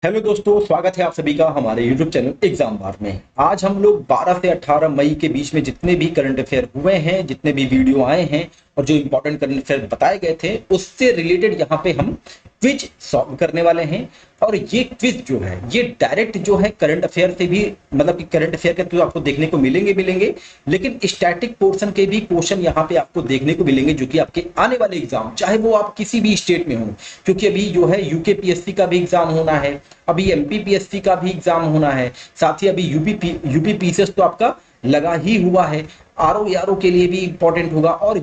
Hello दोस्तों, स्वागत है आप सभी का हमारे YouTube चैनल एग्जाम बार में। आज हम लोग 12 से 18 मई के बीच में जितने भी करंट अफेयर हुए हैं, जितने भी वीडियो आए हैं और जो इंपॉर्टेंट करंट अफेयर बताए गए थे, उससे रिलेटेड यहाँ पे हम क्विज सॉल्व करने वाले हैं। और ये क्विज जो है ये डायरेक्ट जो है करंट अफेयर से भी, मतलब कि करंट अफेयर के तो आपको देखने को मिलेंगे, लेकिन स्टैटिक पोर्शन के भी क्वेश्चन यहाँ पे आपको देखने को मिलेंगे, जो कि आपके आने वाले एग्जाम, चाहे वो आप किसी भी स्टेट में हो, क्योंकि अभी जो है यूकेपीएससी का भी एग्जाम होना है, अभी एमपीपीएससी का भी एग्जाम होना है, साथ ही अभी यूपीपीसीएस तो आपका लगा ही हुआ है, आरओ के लिए भी इंपॉर्टेंट होगा, और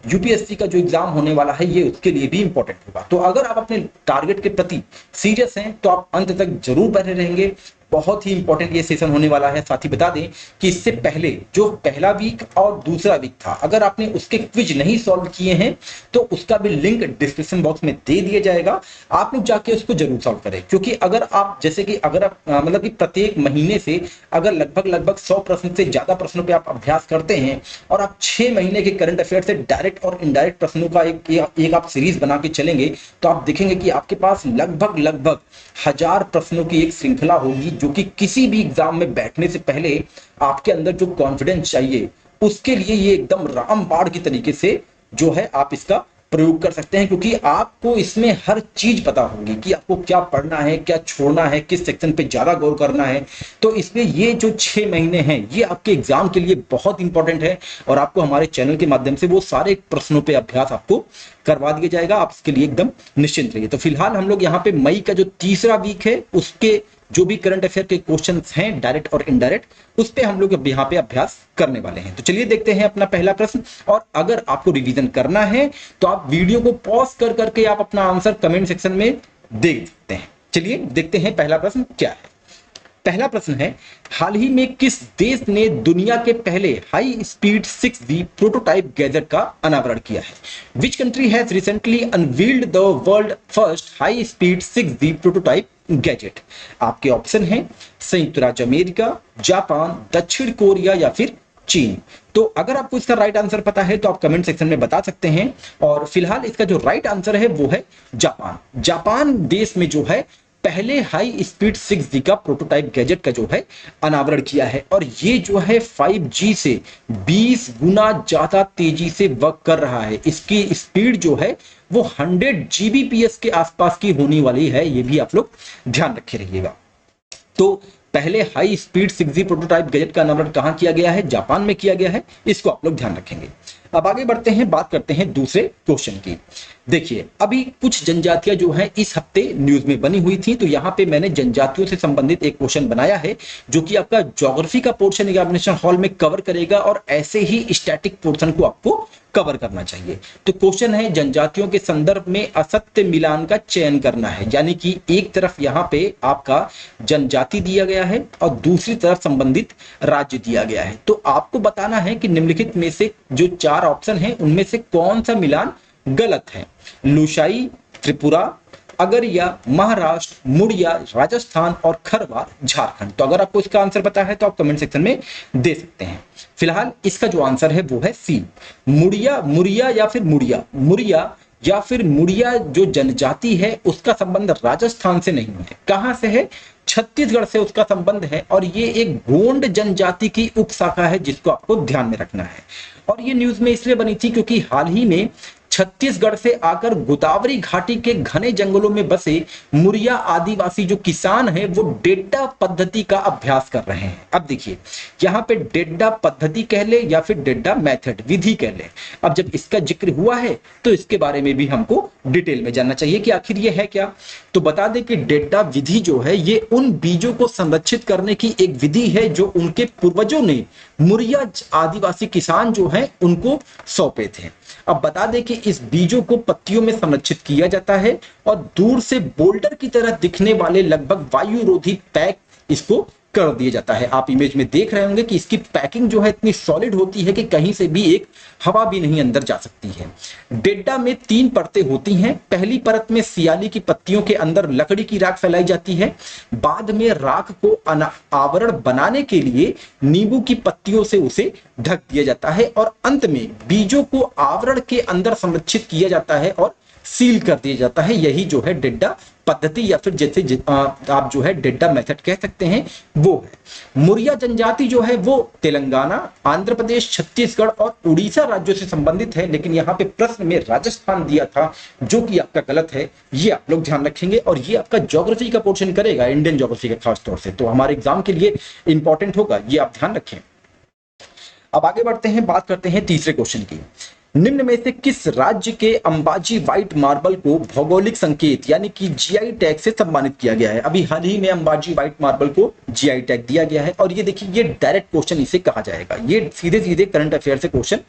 यूपीएससी का जो एग्जाम होने वाला है ये उसके लिए भी इंपॉर्टेंट होगा। तो अगर आप अपने टारगेट के प्रति सीरियस हैं तो आप अंत तक जरूर बने रहेंगे। बहुत ही इंपॉर्टेंट ये सेशन होने वाला है। साथ ही बता दें कि इससे पहले जो पहला वीक और दूसरा वीक था, अगर आपने उसके क्विज नहीं सॉल्व किए हैं तो उसका भी लिंक डिस्क्रिप्शन बॉक्स में दे दिया जाएगा। आप लोग जाके उसको जरूर सॉल्व करें, क्योंकि अगर आप जैसे कि अगर आप मतलब कि प्रत्येक महीने से अगर लगभग 100 प्रश्न से ज्यादा प्रश्नों पे आप अभ्यास करते हैं और आप 6 महीने के करंट अफेयर से डायरेक्ट और इनडायरेक्ट प्रश्नों का एक आप सीरीज बना के चलेंगे, तो आप देखेंगे कि आपके पास लगभग 1000 प्रश्नों की एक श्रृंखला होगी, जो कि किसी भी एग्जाम में बैठने से पहले आपके अंदर जो कॉन्फिडेंस चाहिए उसके लिए ये एकदम रामबाण की तरीके से जो है आप इसका प्रयोग कर सकते हैं। क्योंकि आपको इसमें हर चीज पता होगी कि आपको क्या पढ़ना है, क्या छोड़ना है, किस सेक्शन पे ज्यादा गौर करना है। तो इसलिए ये जो 6 महीने हैं ये आपके एग्जाम के लिए बहुत इंपॉर्टेंट है, और आपको हमारे चैनल के माध्यम से वो सारे प्रश्नों पे अभ्यास आपको करवा दिया जाएगा। आप इसके लिए एकदम निश्चिंत रहिए। तो फिलहाल हम लोग यहाँ पे मई का जो तीसरा वीक है उसके जो भी करंट अफेयर के क्वेश्चंस हैं डायरेक्ट और इनडायरेक्ट, उस पे हम लोग अब यहाँ पे अभ्यास करने वाले हैं। तो चलिए देखते हैं अपना पहला प्रश्न। और अगर आपको रिवीजन करना है तो आप वीडियो को पॉज कर करके आप अपना आंसर कमेंट सेक्शन में देख सकते हैं। चलिए देखते हैं पहला प्रश्न क्या है। पहला प्रश्न है, हाल ही में किस देश ने दुनिया के पहले high speed 6G prototype gadget का अनावरण किया है? Which country has recently unveiled the world first high speed 6G prototype gadget? आपके ऑप्शन हैं संयुक्त राज्य अमेरिका, जापान, दक्षिण कोरिया या फिर चीन। तो अगर आपको इसका राइट आंसर पता है तो आप कमेंट सेक्शन में बता सकते हैं। और फिलहाल इसका जो राइट आंसर है वो है जापान। जापान देश में जो है पहले हाई स्पीड 6G का प्रोटोटाइप गैजेट का जो है अनावरण किया है, और ये जो है 5G से 20 गुना ज्यादा तेजी से वर्क कर रहा है। इसकी स्पीड जो है वो 100 Gbps के आसपास की होने वाली है, ये भी आप लोग ध्यान रखे रहिएगा। तो पहले high speed 6G prototype gadget का अनावरण कहां किया गया है? जापान में किया गया है। इसको आप लोग ध्यान रखेंगे। अब आगे बढ़ते हैं, बात करते हैं दूसरे क्वेश्चन की। देखिए, अभी कुछ जनजातियां जो हैं इस हफ्ते न्यूज में बनी हुई थी, तो यहां पे मैंने जनजातियों से संबंधित एक क्वेश्चन बनाया है, जो कि आपका ज्योग्राफी का पोर्शन एग्जामिनेशन हॉल में कवर करेगा, और ऐसे ही स्टैटिक पोर्शन को आपको कवर करना चाहिए। तो क्वेश्चन है, जनजातियों के संदर्भ में असत्य मिलान का चयन करना है। यानी कि एक तरफ यहाँ पे आपका जनजाति दिया गया है और दूसरी तरफ संबंधित राज्य दिया गया है। तो आपको बताना है कि निम्नलिखित में से जो 4 ऑप्शन है उनमें से कौन सा मिलान गलत है। लुशाई, त्रिपुरा, अगरिया, महाराष्ट्र, मुड़िया, राजस्थान और खरवार, झारखंड। तो अगर आपको इसका आंसर पता है तो आप कमेंट सेक्शन में दे सकते हैं। फिलहाल इसका जो आंसर है वो है सी, मुड़िया या फिर मुड़िया जो जनजाति है उसका संबंध राजस्थान से नहीं है। कहां से है? छत्तीसगढ़ से उसका संबंध है, और ये एक गोंड जनजाति की उपशाखा है, जिसको आपको ध्यान में रखना है। और ये न्यूज में इसलिए बनी थी क्योंकि हाल ही में छत्तीसगढ़ से आकर गोदावरी घाटी के घने जंगलों में बसे मुरिया आदिवासी जो किसान हैं वो डेड्डा पद्धति का अभ्यास कर रहे हैं। अब देखिए, यहाँ पे डेड्डा पद्धति कह ले या फिर डेड्डा मेथड, विधि कह ले। अब जब इसका जिक्र हुआ है तो इसके बारे में भी हमको डिटेल में जानना चाहिए कि आखिर ये है क्या। तो बता दें कि डेड्डा विधि जो है ये उन बीजों को संरक्षित करने की एक विधि है जो उनके पूर्वजों ने मुरिया आदिवासी किसान जो हैं उनको सौंपे थे। अब बता दें कि इस बीजों को पत्तियों में संरक्षित किया जाता है, और दूर से बोल्डर की तरह दिखने वाले लगभग वायुरोधी पैक इसको कर दिया जाता है। आप इमेज में देख रहे होंगे कि इसकी पैकिंग जो है इतनी सॉलिड होती है कि कहीं से भी एक हवा भी नहीं अंदर जा सकती है। डेड्डा में 3 परतें होती हैं। पहली परत में सियाली की पत्तियों के अंदर लकड़ी की राख फैलाई जाती है। बाद में राख को आवरण बनाने के लिए नींबू की पत्तियों से उसे ढक दिया जाता है, और अंत में बीजों को आवरण के अंदर संरक्षित किया जाता है और सील कर दिया जाता है। यही जो है डेड्डा पद्धति या फिर जैसे आप जो है डेल्टा मेथड कह सकते हैं वो है। मुरिया जनजाति जो है वो तेलंगाना, आंध्र प्रदेश, छत्तीसगढ़ और उड़ीसा राज्यों से संबंधित है, लेकिन यहाँ पे प्रश्न में राजस्थान दिया था जो कि आपका गलत है, ये आप लोग ध्यान रखेंगे। और ये आपका ज्योग्राफी का पोर्शन करेगा, इंडियन ज्योग्राफी का खास तौर से, तो हमारे एग्जाम के लिए इंपॉर्टेंट होगा, ये आप ध्यान रखें। अब आगे बढ़ते हैं, बात करते हैं तीसरे क्वेश्चन की। निम्न में से किस राज्य के अंबाजी व्हाइट मार्बल को भौगोलिक संकेत यानी कि जीआई टैग से सम्मानित किया गया है? अभी हाल ही में अंबाजी व्हाइट मार्बल को जीआई टैग दिया गया है। और ये देखिए, ये डायरेक्ट क्वेश्चन इसे कहा जाएगा, ये सीधे सीधे करंट अफेयर से क्वेश्चन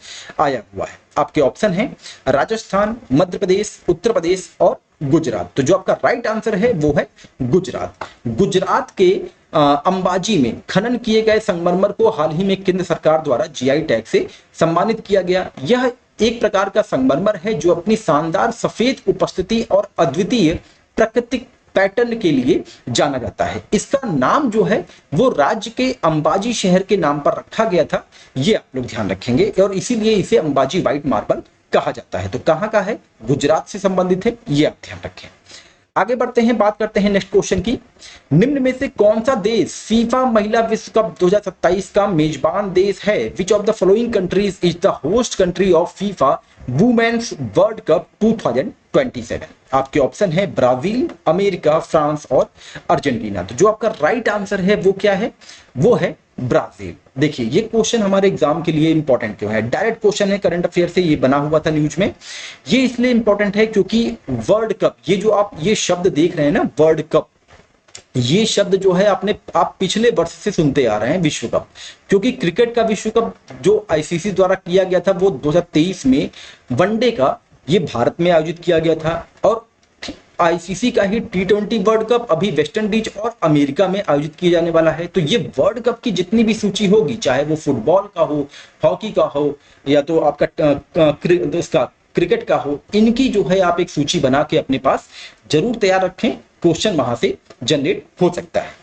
आया हुआ है। आपके ऑप्शन है राजस्थान, मध्य प्रदेश, उत्तर प्रदेश और गुजरात। तो जो आपका राइट आंसर है वो है गुजरात। गुजरात के अंबाजी में खनन किए गए संगमरमर को हाल ही में केंद्र सरकार द्वारा जीआई टैग से सम्मानित किया गया। यह एक प्रकार का संगमरमर है जो अपनी शानदार सफेद उपस्थिति और अद्वितीय प्राकृतिक पैटर्न के लिए जाना जाता है। इसका नाम जो है वो राज्य के अंबाजी शहर के नाम पर रखा गया था, ये आप लोग ध्यान रखेंगे, और इसीलिए इसे अंबाजी व्हाइट मार्बल कहा जाता है। तो कहां का है? गुजरात से संबंधित है, ये आप ध्यान रखें। आगे बढ़ते हैं, बात करते हैं नेक्स्ट क्वेश्चन की। निम्न में से कौन सा देश फीफा महिला विश्व कप 2027 का मेजबान देश है? Which of the following countries is the host country of FIFA women's world cup 2027? आपके ऑप्शन है ब्राजील, अमेरिका, फ्रांस और अर्जेंटीना। तो जो आपका राइट आंसर है वो क्या है? वो है ब्राजील। देखिए, ये क्वेश्चन हमारे एग्जाम के लिए इंपॉर्टेंट क्यों है? डायरेक्ट क्वेश्चन है, करंट अफेयर से ये बना हुआ था न्यूज में। ये इसलिए इंपॉर्टेंट है क्योंकि वर्ल्ड कप, ये जो आप ये शब्द देख रहे हैं ना, वर्ल्ड कप, ये शब्द जो है आप पिछले वर्ष से सुनते आ रहे हैं, विश्व कप। क्योंकि क्रिकेट का विश्व कप जो आईसीसी द्वारा किया गया था वो 2023 में वनडे का ये भारत में आयोजित किया गया था, और आईसीसी का ही टी20 वर्ल्ड कप अभी वेस्ट इंडीज और अमेरिका में आयोजित किया जाने वाला है। तो ये वर्ल्ड कप की जितनी भी सूची होगी, चाहे वो फुटबॉल का हो, हॉकी का हो, या तो आपका क्रिकेट का हो, इनकी जो है आप एक सूची बना के अपने पास जरूर तैयार रखें, क्वेश्चन वहां से जनरेट हो सकता है।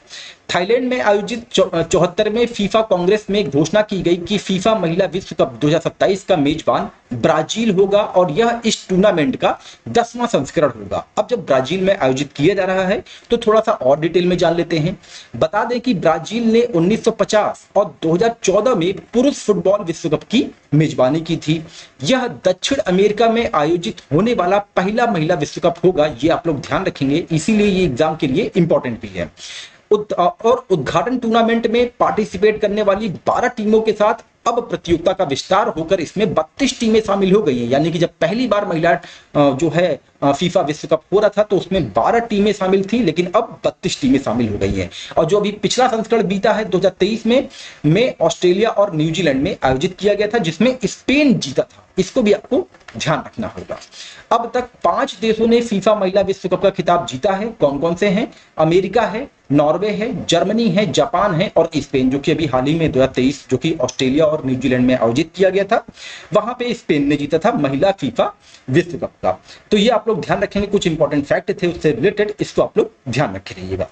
थाईलैंड में आयोजित 74वें फीफा कांग्रेस में घोषणा की गई कि फीफा महिला विश्व कप 2027 का मेजबान ब्राजील होगा, और यह इस टूर्नामेंट का 10वां संस्करण होगा। अब जब ब्राजील में आयोजित किया जा रहा है तो थोड़ा सा और डिटेल में जान लेते हैं। बता दें कि ब्राजील ने 1950 और 2014 में पुरुष फुटबॉल विश्व कप की मेजबानी की थी। यह दक्षिण अमेरिका में आयोजित होने वाला पहला महिला विश्व कप होगा, ये आप लोग ध्यान रखेंगे, इसीलिए ये एग्जाम के लिए इंपॉर्टेंट भी है। और उद्घाटन टूर्नामेंट में पार्टिसिपेट करने वाली 12 टीमों के साथ अब प्रतियोगिता का विस्तार होकर इसमें 32 टीमें शामिल हो गई हैं। यानी कि जब पहली बार महिला जो है फीफा विश्व कप हो रहा था तो उसमें 12 टीमें शामिल थी, लेकिन अब 32 टीमें शामिल हो गई हैं। और जो अभी पिछला संस्करण बीता है 2023 में ऑस्ट्रेलिया और न्यूजीलैंड में आयोजित किया गया था, जिसमें स्पेन जीता था। इसको भी आपको ध्यान रखना होगा। अब तक 5 देशों ने फीफा महिला विश्व कप का खिताब जीता है। कौन कौन से हैं? अमेरिका है, नॉर्वे है, जर्मनी है, जापान है और स्पेन, जो कि अभी हाल ही में 2023 जो कि ऑस्ट्रेलिया और न्यूजीलैंड में आयोजित किया गया था, वहां पे स्पेन ने जीता था महिला फीफा विश्व कप का। तो ये आप लोग ध्यान रखेंगे, कुछ इंपॉर्टेंट फैक्ट थे उससे रिलेटेड, इसको आप लोग ध्यान रखे रहिएगा।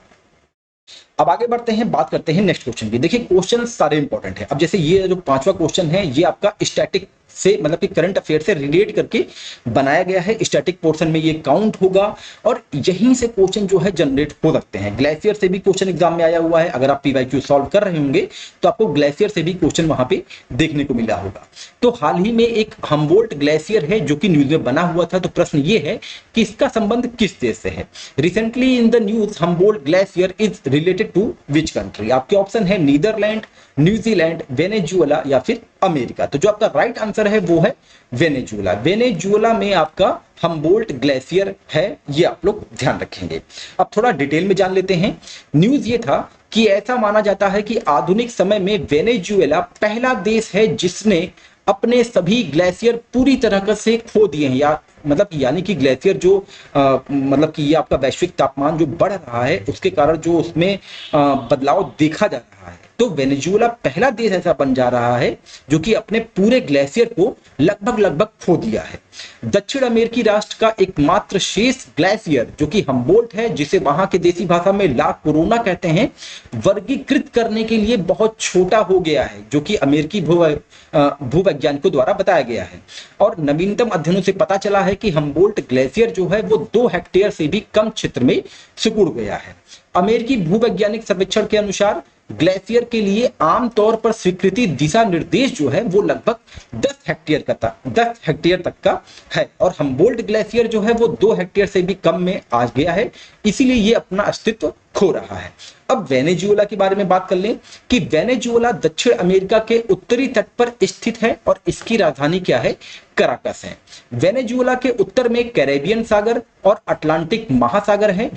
अब आगे बढ़ते हैं, बात करते हैं नेक्स्ट क्वेश्चन की। देखिए, क्वेश्चन सारे इंपॉर्टेंट है। अब जैसे ये जो 5वां क्वेश्चन है, ये आपका स्टैटिक से मतलब कि करंट अफेयर से रिलेट करके बनाया गया है। स्टैटिक पोर्शन में ये काउंट होगा और यहीं से क्वेश्चन जो है जनरेट हो सकते हैं। ग्लेशियर से भी क्वेश्चन एग्जाम में आया हुआ है। अगर आप पीवाईक्यू सॉल्व कर रहे होंगे तो आपको ग्लेशियर से भी क्वेश्चन वहां पे देखने को मिला होगा। तो हाल ही में एक हम्बोल्ट ग्लेशियर है जो कि न्यूज में बना हुआ था। तो प्रश्न ये है कि इसका संबंध किस देश से है? Recently in the news Humboldt glacier is related to which country? आपके ऑप्शन है नीदरलैंड, न्यूजीलैंड, वेनेजुएला या फिर अमेरिका। तो जो आपका राइट आंसर है वो है वेनेजुएला। वेनेजुएला में आपका हम्बोल्ट ग्लेशियर है, ये आप लोग ध्यान रखेंगे। अब थोड़ा डिटेल में जान लेते हैं। न्यूज ये था कि ऐसा माना जाता है कि आधुनिक समय में वेनेजुएला पहला देश है जिसने अपने सभी ग्लेशियर पूरी तरह से खो दिए हैं, या मतलब यानी कि ग्लेशियर जो मतलब कि ये आपका वैश्विक तापमान जो बढ़ रहा है उसके कारण जो उसमें बदलाव देखा जा रहा है, तो वेनेजुएला पहला देश ऐसा बन जा रहा है जो कि अपने पूरे ग्लेशियर को लगभग खो दिया है। दक्षिण अमेरिकी राष्ट्र का एकमात्र शेष ग्लेशियर जो कि हम्बोल्ट है, जिसे वहां के देसी भाषा में ला कोरोना कहते हैं, वर्गीकृत करने के लिए बहुत छोटा हो गया है, जो कि अमेरिकी भूवैज्ञानिकों द्वारा बताया गया है। और नवीनतम अध्ययनों से पता चला है कि हम्बोल्ट ग्लेशियर जो है वो 2 हेक्टेयर से भी कम क्षेत्र में सिकुड़ गया है। अमेरिकी भूवैज्ञानिक सर्वेक्षण के अनुसार ग्लेशियर के लिए आमतौर पर स्वीकृति दिशा निर्देश जो है वो लगभग 10 हेक्टेयर तक का है, और हम्बोल्ट ग्लेशियर जो है वो 2 हेक्टेयर से भी कम में आ गया है, इसीलिए ये अपना अस्तित्व खो रहा है। अब वेनेजुएला के बारे में बात कर लें कि वेनेजुएला दक्षिण अमेरिका के उत्तरी तट पर स्थित है और इसकी राजधानी क्या है, कराकस है। वेनेजुएला के उत्तर में कैरेबियन सागर और अटलांटिक महासागर है,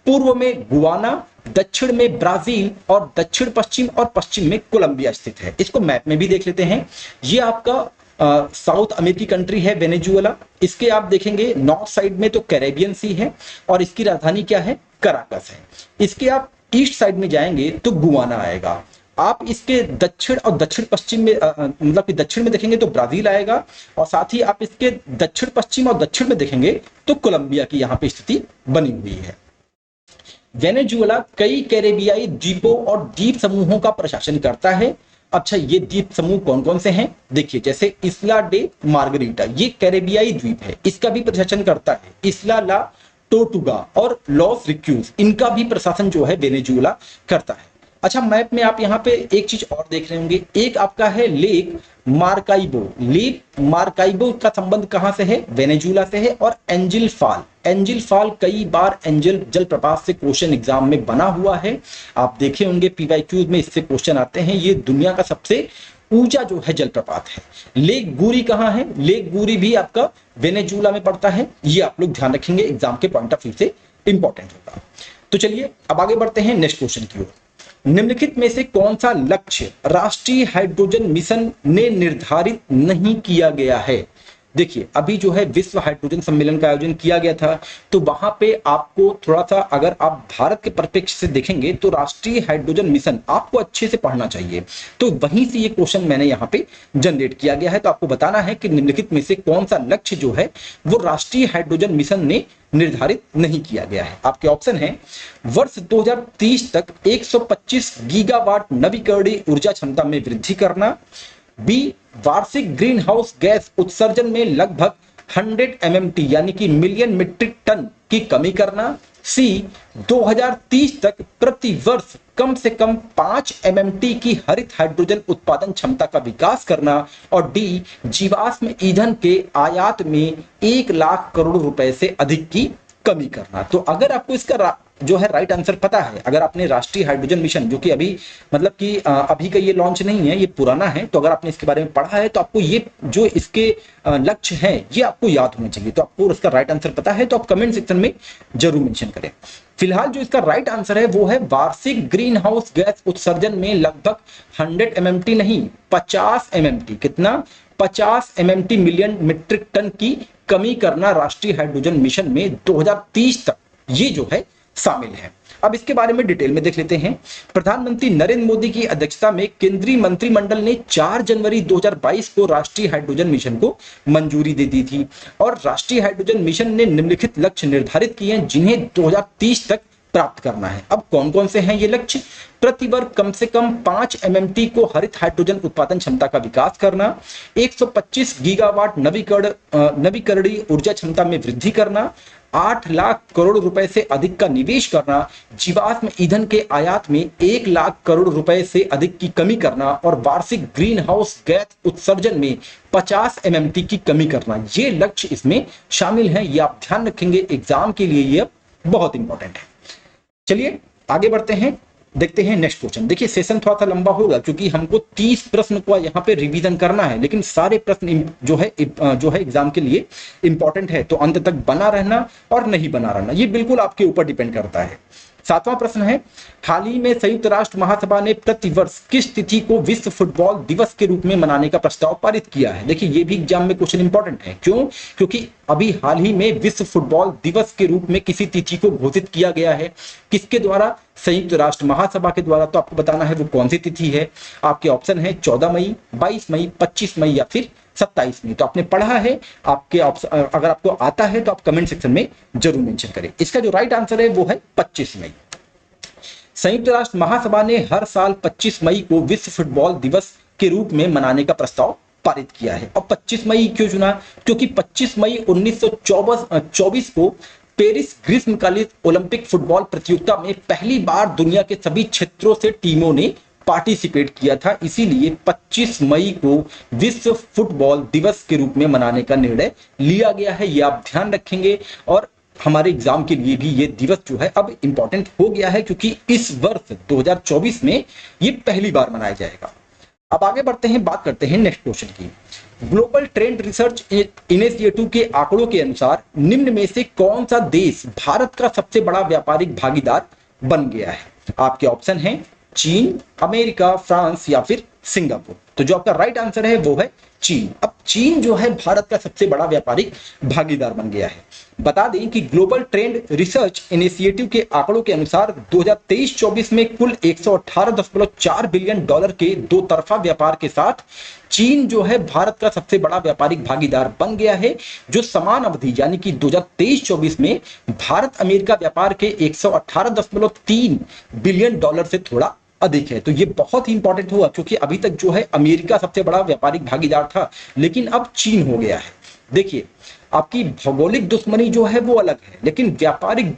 पूर्व में गुआना, दक्षिण में ब्राजील और दक्षिण पश्चिम और पश्चिम में कोलंबिया स्थित है। इसको मैप में भी देख लेते हैं। ये आपका साउथ अमेरिकी कंट्री है वेनेजुएला। इसके आप देखेंगे नॉर्थ साइड में तो कैरेबियन सी है और इसकी राजधानी क्या है, कराकस है। इसके आप ईस्ट साइड में जाएंगे तो गुआना आएगा। आप इसके दक्षिण और दक्षिण पश्चिम में मतलब कि दक्षिण में देखेंगे तो ब्राजील आएगा, और साथ ही आप इसके दक्षिण पश्चिम और दक्षिण में देखेंगे तो कोलंबिया की यहाँ पे स्थिति बनी हुई है। वेनेजुएला कई कैरेबियाई द्वीपों और द्वीप समूहों का प्रशासन करता है। अच्छा, ये द्वीप समूह कौन कौन से हैं, देखिए, जैसे इस्ला डे मार्गरीटा, ये कैरेबियाई द्वीप है, इसका भी प्रशासन करता है। इस्ला ला टोटुगा और लॉस रिक्यूज, इनका भी प्रशासन जो है वेनेजुएला करता है। अच्छा, मैप में आप यहाँ पे एक चीज और देख रहे होंगे, एक आपका है लेक मार्काइबो। लेक मार्काइबो का संबंध कहां से है, वेनेजुएला से है। और एंजिल फाल कई बार एंजल जलप्रपात से क्वेश्चन एग्जाम में बना हुआ है, आप देखे होंगे पीवाईक्यूज में इससे क्वेश्चन आते हैं। ये दुनिया का सबसे ऊंचा जो है जलप्रपात है। लेक गुरी कहां है, लेक गुरी भी आपका वेनेजुएला में पड़ता है। ये आप लोग ध्यान रखेंगे, एग्जाम के पॉइंट ऑफ व्यू से इंपॉर्टेंट होगा। तो चलिए अब आगे बढ़ते हैं नेक्स्ट क्वेश्चन की ओर। निम्नलिखित में से कौन सा लक्ष्य राष्ट्रीय हाइड्रोजन मिशन ने निर्धारित नहीं किया गया है। देखिए, अभी जो है विश्व हाइड्रोजन सम्मेलन का आयोजन किया गया था, तो वहां पे आपको थोड़ा सा, अगर आप भारत के परिप्रेक्ष्य से देखेंगे तो राष्ट्रीय हाइड्रोजन मिशन आपको अच्छे से पढ़ना चाहिए। तो वहीं से ये क्वेश्चन मैंने यहाँ पे जनरेट किया गया है। तो आपको बताना है कि निम्नलिखित में से कौन सा लक्ष्य जो है वो राष्ट्रीय हाइड्रोजन मिशन ने निर्धारित नहीं किया गया है। आपके ऑप्शन है, वर्ष 2030 तक 125 गीगावाट नवीकरणीय ऊर्जा क्षमता में वृद्धि करना, बी वार्षिक ग्रीन हाउस गैस उत्सर्जन में लगभग 100 MMT यानी कि मिलियन मीट्रिक टन की कमी करना, सी 2030 तक प्रति वर्ष कम से कम 5 MMT की हरित हाइड्रोजन उत्पादन क्षमता का विकास करना, और डी जीवाश्म ईंधन के आयात में 1 लाख करोड़ रुपए से अधिक की कमी करना। तो अगर आपको इसका जो है राइट आंसर पता है, अगर आपने राष्ट्रीय हाइड्रोजन मिशन जो कि अभी मतलब कि अभी का ये लॉन्च नहीं है, ये पुराना है, तो अगर आपने इसके बारे में पढ़ा है तो आपको ये जो इसके लक्ष्य हैं ये आपको याद होने चाहिए। तो आपको इसका राइट आंसर पता है तो आप कमेंट सेक्शन में जरूर मेंशन करें। फिलहाल जो इसका राइट आंसर है वो है वार्षिक ग्रीन हाउस गैस उत्सर्जन में लगभग 100 MMT नहीं 50 MMT, कितना 50 MMT मिलियन मीट्रिक टन की कमी करना राष्ट्रीय हाइड्रोजन मिशन में 2030 तक ये जो है शामिल है। अब इसके बारे में डिटेल में देख लेते हैं। प्रधानमंत्री नरेंद्र मोदी की अध्यक्षता में केंद्रीय मंत्रिमंडल ने 4 जनवरी 2022 को राष्ट्रीय हाइड्रोजन मिशन को मंजूरी दे दी थी, और राष्ट्रीय हाइड्रोजन मिशन ने निम्नलिखित लक्ष्य निर्धारित किए हैं जिन्हें 2030 तक प्राप्त करना है। अब कौन कौन से हैं ये लक्ष्य, प्रति वर्ष कम से कम 5 MMT को हरित हाइड्रोजन उत्पादन क्षमता का विकास करना, 125 गीगावाट नवीकरणीय ऊर्जा क्षमता में वृद्धि करना, 8 लाख करोड़ रुपए से अधिक का निवेश करना, जीवाश्म ईंधन के आयात में 1 लाख करोड़ रुपए से अधिक की कमी करना, और वार्षिक ग्रीन हाउस गैस उत्सर्जन में 50 MMT की कमी करना। ये लक्ष्य इसमें शामिल हैं, ये आप ध्यान रखेंगे, एग्जाम के लिए ये बहुत इंपॉर्टेंट है। चलिए आगे बढ़ते हैं, देखते हैं नेक्स्ट क्वेश्चन। देखिए सेशन थोड़ा सा लंबा होगा क्योंकि हमको 30 प्रश्न को यहाँ पे रिवीजन करना है, लेकिन सारे प्रश्न जो है एग्जाम के लिए इंपॉर्टेंट है, तो अंत तक बना रहना और नहीं बना रहना ये बिल्कुल आपके ऊपर डिपेंड करता है। 7वां प्रश्न है, हाल ही में संयुक्त राष्ट्र महासभा ने प्रतिवर्ष किस तिथि को विश्व फुटबॉल दिवस के रूप में मनाने का प्रस्ताव पारित किया है। देखिए ये भी एग्जाम में क्वेश्चन इंपॉर्टेंट है, क्यों, क्योंकि अभी हाल ही में विश्व फुटबॉल दिवस के रूप में किसी तिथि को घोषित किया गया है, किसके द्वारा, संयुक्त राष्ट्र महासभा के द्वारा, तो आपको बताना है वो कौन सी तिथि है। आपके ऑप्शन है 14 मई, 22 मई, 25 मई या फिर 27 मई। तो आपने पढ़ा है, आपके ऑप्शन अगर आपको आता है तो आप कमेंट सेक्शन में जरूर मेंशन करें। इसका जो राइट आंसर है वो है 25 मई। संयुक्त राष्ट्र महासभा ने हर साल 25 मई को विश्व फुटबॉल दिवस के रूप में मनाने का प्रस्ताव पारित किया है। और 25 मई क्यों चुना? क्योंकि 25 मई 1924 को पेरिस ग्रीष्मकालीन ओलंपिक फुटबॉल प्रतियोगिता में पहली बार दुनिया के सभी क्षेत्रों से टीमों ने पार्टिसिपेट किया था। इसीलिए 25 मई को विश्व फुटबॉल दिवस के रूप में मनाने का निर्णय लिया गया है। ये आप ध्यान रखेंगे और हमारे एग्जाम के लिए भी ये दिवस जो है अब इंपॉर्टेंट हो गया है, क्योंकि इस वर्ष 2024 में ये पहली बार मनाया जाएगा। अब आगे बढ़ते हैं, बात करते हैं नेक्स्ट क्वेश्चन की। ग्लोबल ट्रेंड रिसर्च इनिशिएटिव के आंकड़ों के अनुसार निम्न में से कौन सा देश भारत का सबसे बड़ा व्यापारिक भागीदार बन गया है? आपके ऑप्शन हैं चीन, अमेरिका, फ्रांस या फिर सिंगापुर। तो जो आपका राइट आंसर है वो है चीन। अब चीन जो है भारत का सबसे बड़ा व्यापारिक भागीदार बन गया है। बता दें कि ग्लोबल ट्रेंड रिसर्च इनिशिएटिव के आंकड़ों के अनुसार 2023-24 में कुल 118.4 बिलियन डॉलर के दो तरफा व्यापार के साथ चीन जो है भारत का सबसे बड़ा व्यापारिक भागीदार बन गया है, जो समान अवधि यानी कि 2023-24 में भारत अमेरिका व्यापार के 118.3 बिलियन डॉलर से थोड़ा अधिक है। तो ये बहुत ही इंपॉर्टेंट हुआ, क्योंकि अभी तक जो है अमेरिका सबसे बड़ा व्यापारिक भागीदार था, लेकिन अब चीन हो गया है। देखिए, आपकी भौगोलिक दुश्मनी जो है वो अलग है, लेकिन व्यापारिक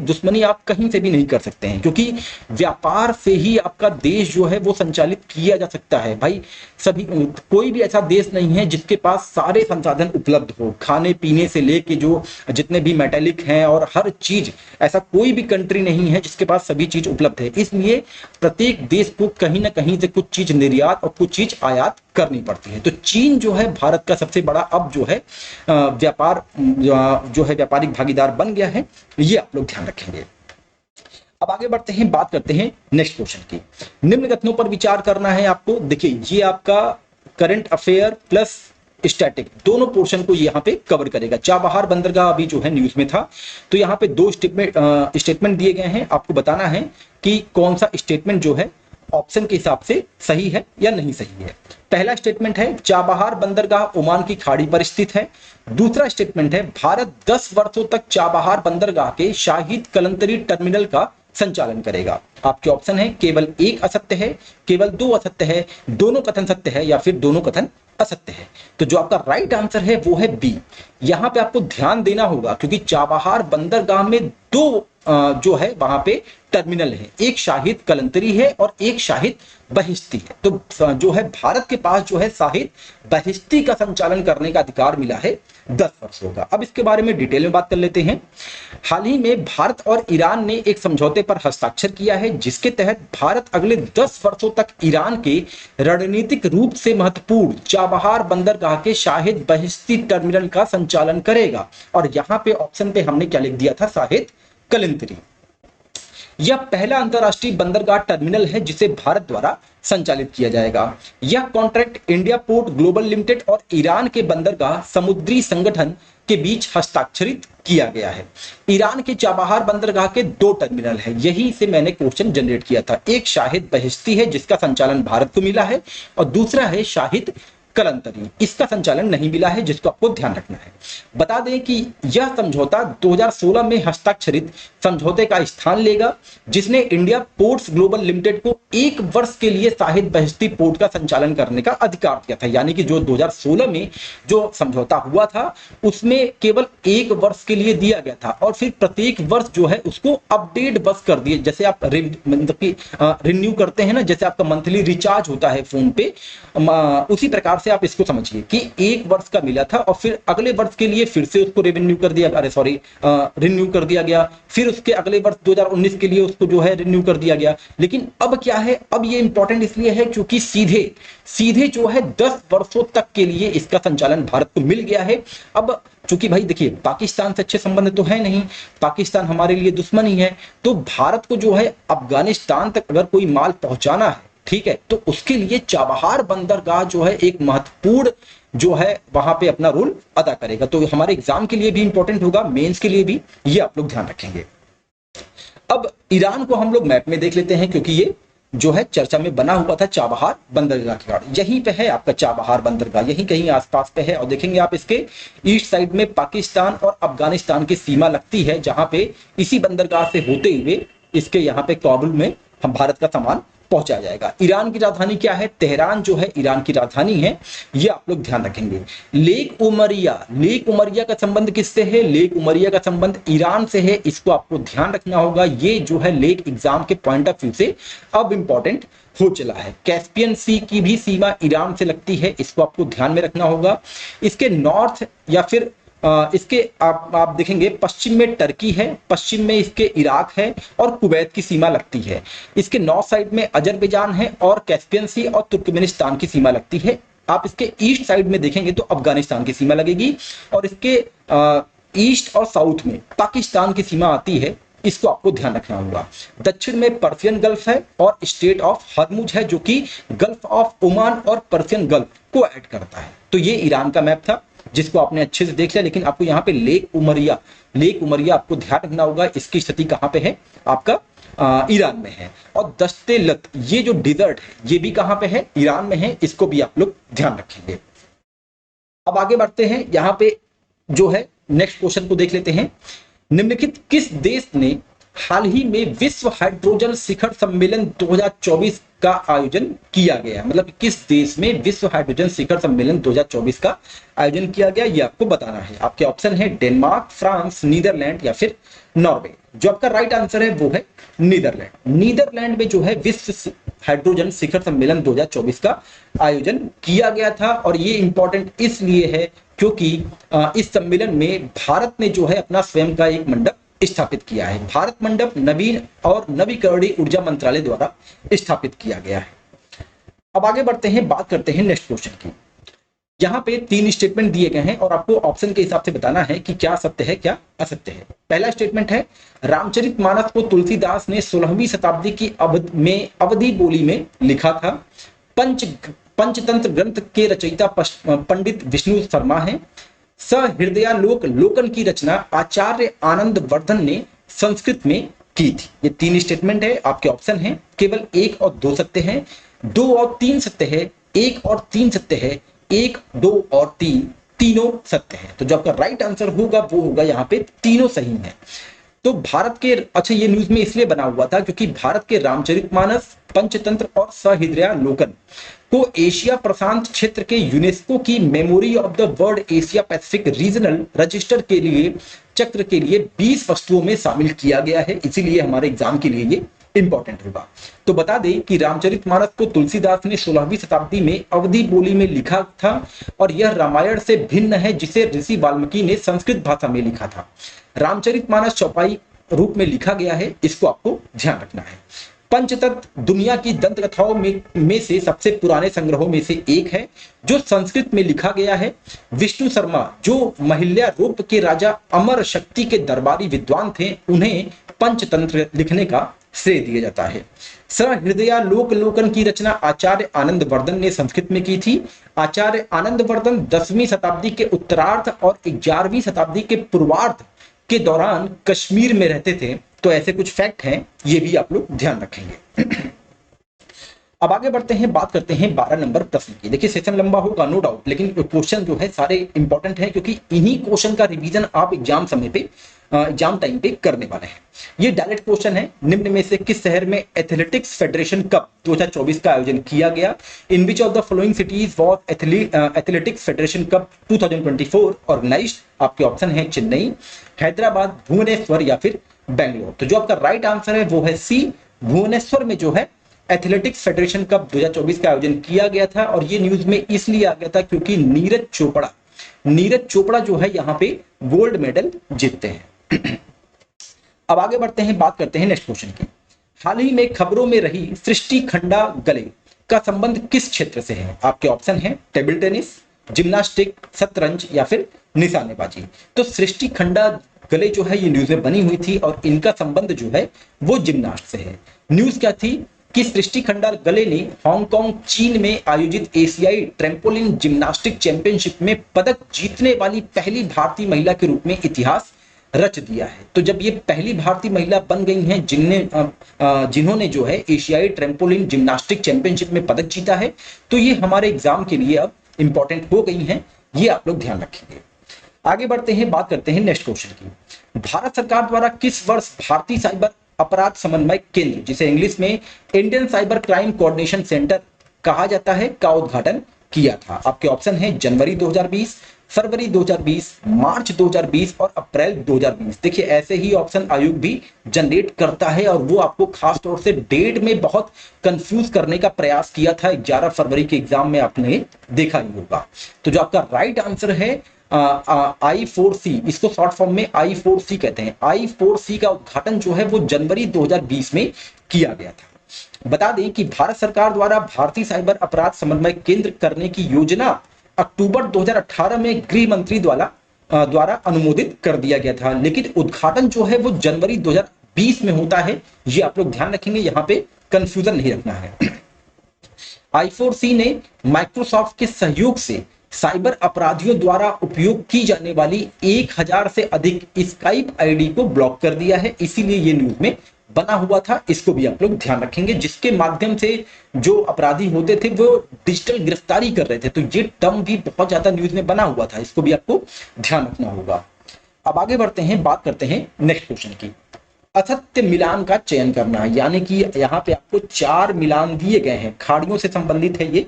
दुश्मनी आप कहीं से भी नहीं कर सकते हैं, क्योंकि व्यापार से ही आपका देश जो है वो संचालित किया जा सकता है। भाई सभी, कोई भी ऐसा देश नहीं है जिसके पास सारे संसाधन उपलब्ध हो, खाने पीने से लेके जो जितने भी मेटेलिक हैं और हर चीज, ऐसा कोई भी कंट्री नहीं है जिसके पास सभी चीज उपलब्ध है। इसलिए प्रत्येक देश को कहीं ना कहीं से कुछ चीज निर्यात और कुछ चीज आयात करनी पड़ती है। तो चीन जो है भारत का सबसे बड़ा अब जो है व्यापार जो है व्यापारिक भागीदार बन गया है। ये आप लोग ध्यान रखेंगे। अब आगे बढ़ते हैं, बात करते हैं नेक्स्ट क्वेश्चन की। निम्न कथनों पर विचार करना है आपको। देखिए, ये आपका करंट अफेयर प्लस स्टैटिक दोनों पोर्शन को यहाँ पे कवर करेगा। चाबहार बंदरगाह अभी जो है न्यूज में था, तो यहाँ पे दो स्टेटमेंट दिए गए हैं। आपको बताना है कि कौन सा स्टेटमेंट जो है ऑप्शन के हिसाब से सही है या नहीं सही है। पहला स्टेटमेंट है चाबहार बंदरगाह ओमान की खाड़ी पर स्थित है। दूसरा स्टेटमेंट है भारत 10 वर्षों तक चाबहार बंदरगाह के शाहिद कलंतरी टर्मिनल का संचालन करेगा। आपके ऑप्शन है केवल एक असत्य है, केवल दो असत्य है, दोनों कथन सत्य है या फिर दोनों कथन असत्य है। तो जो आपका राइट आंसर है वो है बी। यहां पे आपको ध्यान देना होगा, क्योंकि चाबहार बंदरगाह में दो जो है वहां पे टर्मिनल है, एक शाहिद कलंतरी है और एक शाहिद बहिश्ती है। तो जो है भारत के पास जो है शाहिद बहिश्ती का संचालन करने का अधिकार मिला है 10 वर्षों का। अब इसके बारे में डिटेल में बात कर लेते हैं। हाल ही में भारत और ईरान ने एक समझौते पर हस्ताक्षर किया है, जिसके तहत भारत अगले 10 वर्षों तक ईरान के रणनीतिक रूप से महत्वपूर्ण चाबहार बंदरगाह के शाहिद बहिश्ती टर्मिनल का संचालन करेगा। और यहां पे ऑप्शन पे हमने क्या लिख दिया था, शाहिद कलंतरी। यह पहला अंतरराष्ट्रीय बंदरगाह टर्मिनल है जिसे भारत द्वारा संचालित किया जाएगा। यह contract India port global limited और ईरान के बंदरगाह समुद्री संगठन के बीच हस्ताक्षरित किया गया है। ईरान के चाबहार बंदरगाह के दो टर्मिनल है, यही से मैंने क्वेश्चन जनरेट किया था। एक शाहिद बहिश्ती है जिसका संचालन भारत को मिला है, और दूसरा है शाहिद कलंतरी, इसका संचालन नहीं मिला है, जिसको आपको ध्यान रखना है। बता दें कि यह समझौता 2016 में हस्ताक्षरित समझौते का स्थान लेगा, जिसने इंडिया पोर्ट्स ग्लोबल लिमिटेड को 1 वर्ष के लिए शाहिद बहिश्ती पोर्ट का संचालन करने का अधिकार दिया था। यानी कि जो 2016 में जो समझौता हुआ था उसमें केवल 1 वर्ष के लिए दिया गया था, और फिर प्रत्येक वर्ष जो है उसको अपडेट बस कर दिए। जैसे आप रिन्यू करते हैं ना, जैसे आपका मंथली रिचार्ज होता है फोन पे, उसी प्रकार से आप इसको समझिए कि 1 वर्ष का मिला था और फिर अगले वर्ष के लिए फिर से उसको रिन्यू कर दिया गया, फिर उसके अगले वर्ष 2019 के लिए उसको जो है रिन्यू कर दिया गया। लेकिन अब क्या है, अब ये इंपॉर्टेंट इसलिए है क्योंकि सीधे जो है 10 वर्षों तक के लिए इसका संचालन भारत को मिल गया है। अब चूंकि भाई देखिए, पाकिस्तान से अच्छे संबंध तो है नहीं, पाकिस्तान हमारे लिए दुश्मन ही है, तो भारत को जो है अफगानिस्तान तक अगर कोई माल पहुंचाना है, ठीक है, तो उसके लिए चाबहार बंदरगाह जो है एक महत्वपूर्ण जो है वहां पे अपना रोल अदा करेगा। तो हमारे एग्जाम के लिए भी इंपॉर्टेंट होगा, मेंस के लिए भी, ये आप लोग ध्यान रखेंगे। अब ईरान को हम लोग मैप में देख लेते हैं, क्योंकि ये जो है चर्चा में बना हुआ था चाबहार बंदरगाह के कारण। यहीं पे है आपका चाबहार बंदरगाह, यहीं कहीं आसपास पे है। और देखेंगे आप इसके ईस्ट साइड में पाकिस्तान और अफगानिस्तान की सीमा लगती है, जहां पे इसी बंदरगाह से होते हुए इसके यहाँ पे काबुल में हम भारत का सामान पहुंचा जाएगा। ईरान की राजधानी क्या है? तेहरान जो है ईरान की राजधानी है, ये आप लोग ध्यान रखेंगे। लेक उमरिया का संबंध किससे है? लेक उमरिया का संबंध ईरान से है, इसको आपको ध्यान रखना होगा। ये जो है लेक एग्जाम के पॉइंट ऑफ व्यू से अब इंपॉर्टेंट हो चला है। कैस्पियन सी की भी सीमा ईरान से लगती है, इसको आपको ध्यान में रखना होगा। इसके नॉर्थ या फिर इसके आप देखेंगे पश्चिम में टर्की है, पश्चिम में इसके इराक है और कुवैत की सीमा लगती है। इसके नॉर्थ साइड में अजरबैजान है और कैस्पियन सी और तुर्कमेनिस्तान की सीमा लगती है। आप इसके ईस्ट साइड में देखेंगे तो अफगानिस्तान की सीमा लगेगी और इसके ईस्ट और साउथ में पाकिस्तान की सीमा आती है, इसको आपको ध्यान रखना होगा। दक्षिण में पर्शियन गल्फ है और स्टेट ऑफ हरमुज है, जो कि गल्फ ऑफ ओमान और पर्शियन गल्फ को ऐड करता है। तो ये ईरान का मैप था, जिसको आपने अच्छे से देख लिया। लेकिन आपको यहाँ पे लेक उमरिया आपको ध्यान रखना होगा, इसकी स्थिति कहाँ पे है? आपका ईरान में है। और दश्ते लत, ये जो डिजर्ट है ये भी कहाँ पे है? ईरान में है, इसको भी आप लोग ध्यान रखेंगे। अब आगे बढ़ते हैं, यहाँ पे जो है नेक्स्ट क्वेश्चन को देख लेते हैं। निम्नलिखित किस देश ने हाल ही में विश्व हाइड्रोजन शिखर सम्मेलन 2024 का आयोजन किया गया? मतलब किस देश में विश्व हाइड्रोजन शिखर सम्मेलन 2024 का आयोजन किया गया, ये आपको बताना है। आपके ऑप्शन है डेनमार्क, फ्रांस, नीदरलैंड या फिर नॉर्वे। जो आपका राइट आंसर है वो है नीदरलैंड। नीदरलैंड में जो है विश्व हाइड्रोजन शिखर सम्मेलन 2024 का आयोजन किया गया था। और ये इंपॉर्टेंट इसलिए है क्योंकि इस सम्मेलन में भारत ने जो है अपना स्वयं का एक मंडप स्थापित किया है। भारत मंडप नवीन और नवीकरणीय ऊर्जा मंत्रालय द्वारा स्थापित किया गया है। अब आगे बढ़ते हैं, बात करते हैं नेक्स्ट क्वेश्चन की। यहाँ पे 3 स्टेटमेंट दिए गए हैं और आपको ऑप्शन के हिसाब से बताना है कि क्या सत्य है क्या असत्य है। पहला स्टेटमेंट है, रामचरितमानस को तुलसीदास ने 16वीं शताब्दी की अवधि बोली में लिखा था। पंचतंत्र ग्रंथ के रचयिता पंडित विष्णु शर्मा है। सहृदयालोक लोकन की रचना आचार्य आनंद वर्धन ने संस्कृत में की थी। ये 3 स्टेटमेंट है, आपके ऑप्शन है। केवल 1 और 2 सत्य है, 2 और 3 सत्य है, 1 और 3 सत्य है, 1, 2 और 3 तीनों सत्य है। तो जो आपका राइट आंसर होगा वो होगा यहाँ पे तीनों सही है। तो भारत के, अच्छा ये न्यूज में इसलिए बना हुआ था क्योंकि भारत के रामचरितमानस, पंचतंत्र और सहृदयालोकन को एशिया प्रशांत क्षेत्र के यूनेस्को की memory of the world Asia Pacific regional register के लिए चक्र के लिए 20 वस्तुओं में शामिल किया गया है। इसीलिए हमारे एग्जाम के लिए ये इंपॉर्टेंट होगा। तो बता दें कि रामचरितमानस को तुलसीदास ने 16वीं शताब्दी में अवधी बोली में लिखा था और यह रामायण से भिन्न है जिसे ऋषि वाल्मीकि ने संस्कृत भाषा में लिखा था। रामचरितमानस चौपाई रूप में लिखा गया है, इसको आपको ध्यान रखना है। पंचतंत्र दुनिया की दंत कथाओं में से सबसे पुराने संग्रहों में से एक है जो संस्कृत में लिखा गया है। विष्णु शर्मा जो महिल्या रूप के राजा अमर शक्ति के दरबारी विद्वान थे, उन्हें पंचतंत्र लिखने का श्रेय दिया जाता है। सहृदयालोक लोकन की रचना आचार्य आनंद वर्धन ने संस्कृत में की थी। आचार्य आनंद वर्धन 10वीं शताब्दी के उत्तरार्ध और 11वीं शताब्दी के पूर्वार्ध के दौरान कश्मीर में रहते थे। तो ऐसे कुछ फैक्ट हैं, ये भी आप लोग ध्यान रखेंगे। अब आगे बढ़ते हैं, बात करते हैं 12 नंबर प्रश्न की। देखिए सेशन लंबा होगा नो डाउट, लेकिन क्वेश्चन जो है सारे इंपॉर्टेंट हैं क्योंकि इन्हीं क्वेश्चन का रिवीजन आप एग्जाम समय पे एग्जाम टाइम पे करने वाले हैं। ये डायरेक्ट क्वेश्चन है, निम्न में से किस शहर में एथलेटिक्स फेडरेशन कप 2024 का आयोजन किया गया? In which of the following cities was athletics federation cup 2024 organised? आपके ऑप्शन है चेन्नई, हैदराबाद, भुवनेश्वर या फिर बेंगलोर। तो जो आपका राइट आंसर है वो है सी, भुवनेश्वर में जो है एथलेटिक्स फेडरेशन कप 2024 का आयोजन किया गया था। और ये न्यूज में इसलिए आ गया था क्योंकि नीरज चोपड़ा जो है यहाँ पे गोल्ड मेडल जीतते हैं। अब आगे बढ़ते हैं, बात करते हैं नेक्स्ट क्वेश्चन की। हाल ही में खबरों में रही सृष्टि खंडा गले का संबंध किस क्षेत्र से है? आपके ऑप्शन है टेबल टेनिस, जिम्नास्टिक, शतरंज या फिर निशानेबाजी। तो सृष्टि खंडा गले जो है ये न्यूज में बनी हुई थी और इनका संबंध जो है वो जिम्नास्ट से है। न्यूज क्या थी कि सृष्टि खंडा गले ने हांगकांग चीन में आयोजित एशियाई ट्रैम्पोलिन जिम्नास्टिक चैंपियनशिप में पदक जीतने वाली पहली भारतीय महिला के रूप में इतिहास रच दिया है। तो जब ये पहली भारतीय महिला बन गई हैं जिन्होंने जो है एशियाई ट्रैम्पोलिन जिम्नास्टिक चैंपियनशिप में पदक जीता है, तो ये हमारे एग्जाम के लिए अब इंपॉर्टेंट हो गई हैं, ये आप लोग ध्यान रखेंगे। आगे बढ़ते हैं, बात करते हैं नेक्स्ट क्वेश्चन की। भारत सरकार द्वारा किस वर्ष भारतीय साइबर अपराध समन्वय केंद्र, जिसे इंग्लिश में Indian cyber crime coordination centre कहा जाता है, का उद्घाटन किया था? आपके ऑप्शन है जनवरी 2020, फरवरी 2020, मार्च 2020 और अप्रैल 2020। देखिए ऐसे ही ऑप्शन आयोग भी जनरेट करता है और वो आपको खास तौर से डेट में बहुत कंफ्यूज करने का प्रयास किया था। 11 फरवरी के एग्जाम में आपने देखा ही होगा। तो जो आपका राइट आंसर है I4C, इसको शॉर्ट फॉर्म में I4C कहते हैं। I4C का उद्घाटन जो है वो जनवरी 2020 में किया गया था। बता दें कि भारत सरकार द्वारा भारतीय साइबर अपराध समन्वय केंद्र करने की योजना अक्टूबर 2018 में गृह मंत्री द्वारा अनुमोदित कर दिया गया था, लेकिन उद्घाटन जो है वो जनवरी 2020 में होता है। ये आप लोग ध्यान रखेंगे, यहां पे कंफ्यूजन नहीं रखना है। I4C ने माइक्रोसॉफ्ट के सहयोग से साइबर अपराधियों द्वारा उपयोग की जाने वाली 1000 से अधिक स्काइप आईडी को ब्लॉक कर दिया है, इसीलिए ये न्यूज में बना हुआ था। इसको भी आप लोग ध्यान रखेंगे, जिसके माध्यम से जो अपराधी होते थे वो डिजिटल गिरफ्तारी कर रहे थे। तो ये टर्म भी बहुत ज्यादा न्यूज में बना हुआ था, इसको भी आपको ध्यान रखना होगा। अब आगे बढ़ते हैं, बात करते हैं नेक्स्ट क्वेश्चन की। असत्य मिलान का चयन करना है, यानी कि यहाँ पे आपको 4 मिलान दिए गए हैं, खाड़ियों से संबंधित है ये,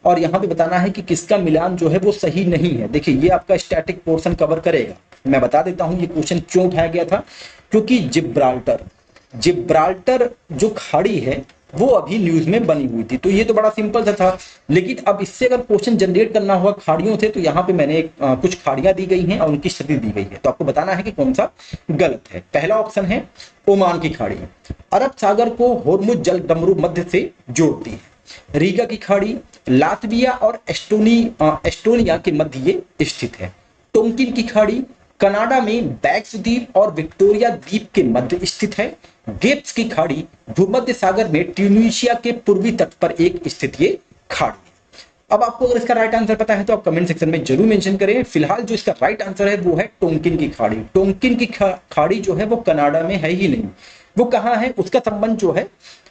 और यहाँ पे बताना है कि किसका मिलान जो है वो सही नहीं है। देखिए ये आपका स्टैटिक पोर्शन कवर करेगा। मैं बता देता हूँ ये क्वेश्चन क्यों उठाया गया था, क्योंकि जिब्राल्टर जो खाड़ी है वो अभी न्यूज में बनी हुई थी। तो ये तो बड़ा सिंपल सा था, लेकिन अब इससे अगर क्वेश्चन जनरेट करना हुआ खाड़ियों से, तो यहाँ पे मैंने कुछ खाड़ियां दी गई हैं और उनकी स्थिति दी गई है। तो आपको बताना है कि कौन सा गलत है। पहला ऑप्शन है ओमान की खाड़ी, अरब सागर को होर्मुज जल डमरू मध्य से जोड़ती है। रीगा की खाड़ी लातविया और एस्टोनिया के मध्य ये स्थित है। टोंकिन की खाड़ी कनाडा में बैक्स द्वीप और विक्टोरिया द्वीप के मध्य स्थित है। गेप्स की खाड़ी भूमध्य सागर में ट्यूनीशिया के पूर्वी तट पर एक स्थित ये खाड़ी है। अब आपको अगर इसका राइट आंसर पता है तो आप कमेंट सेक्शन में जरूर मेंशन करें। फिलहाल जो इसका राइट आंसर है वो है टोंकिन की खाड़ी। टोंकिन की खाड़ी जो है वो कनाडा में है ही नहीं, वो कहाँ है, उसका संबंध जो है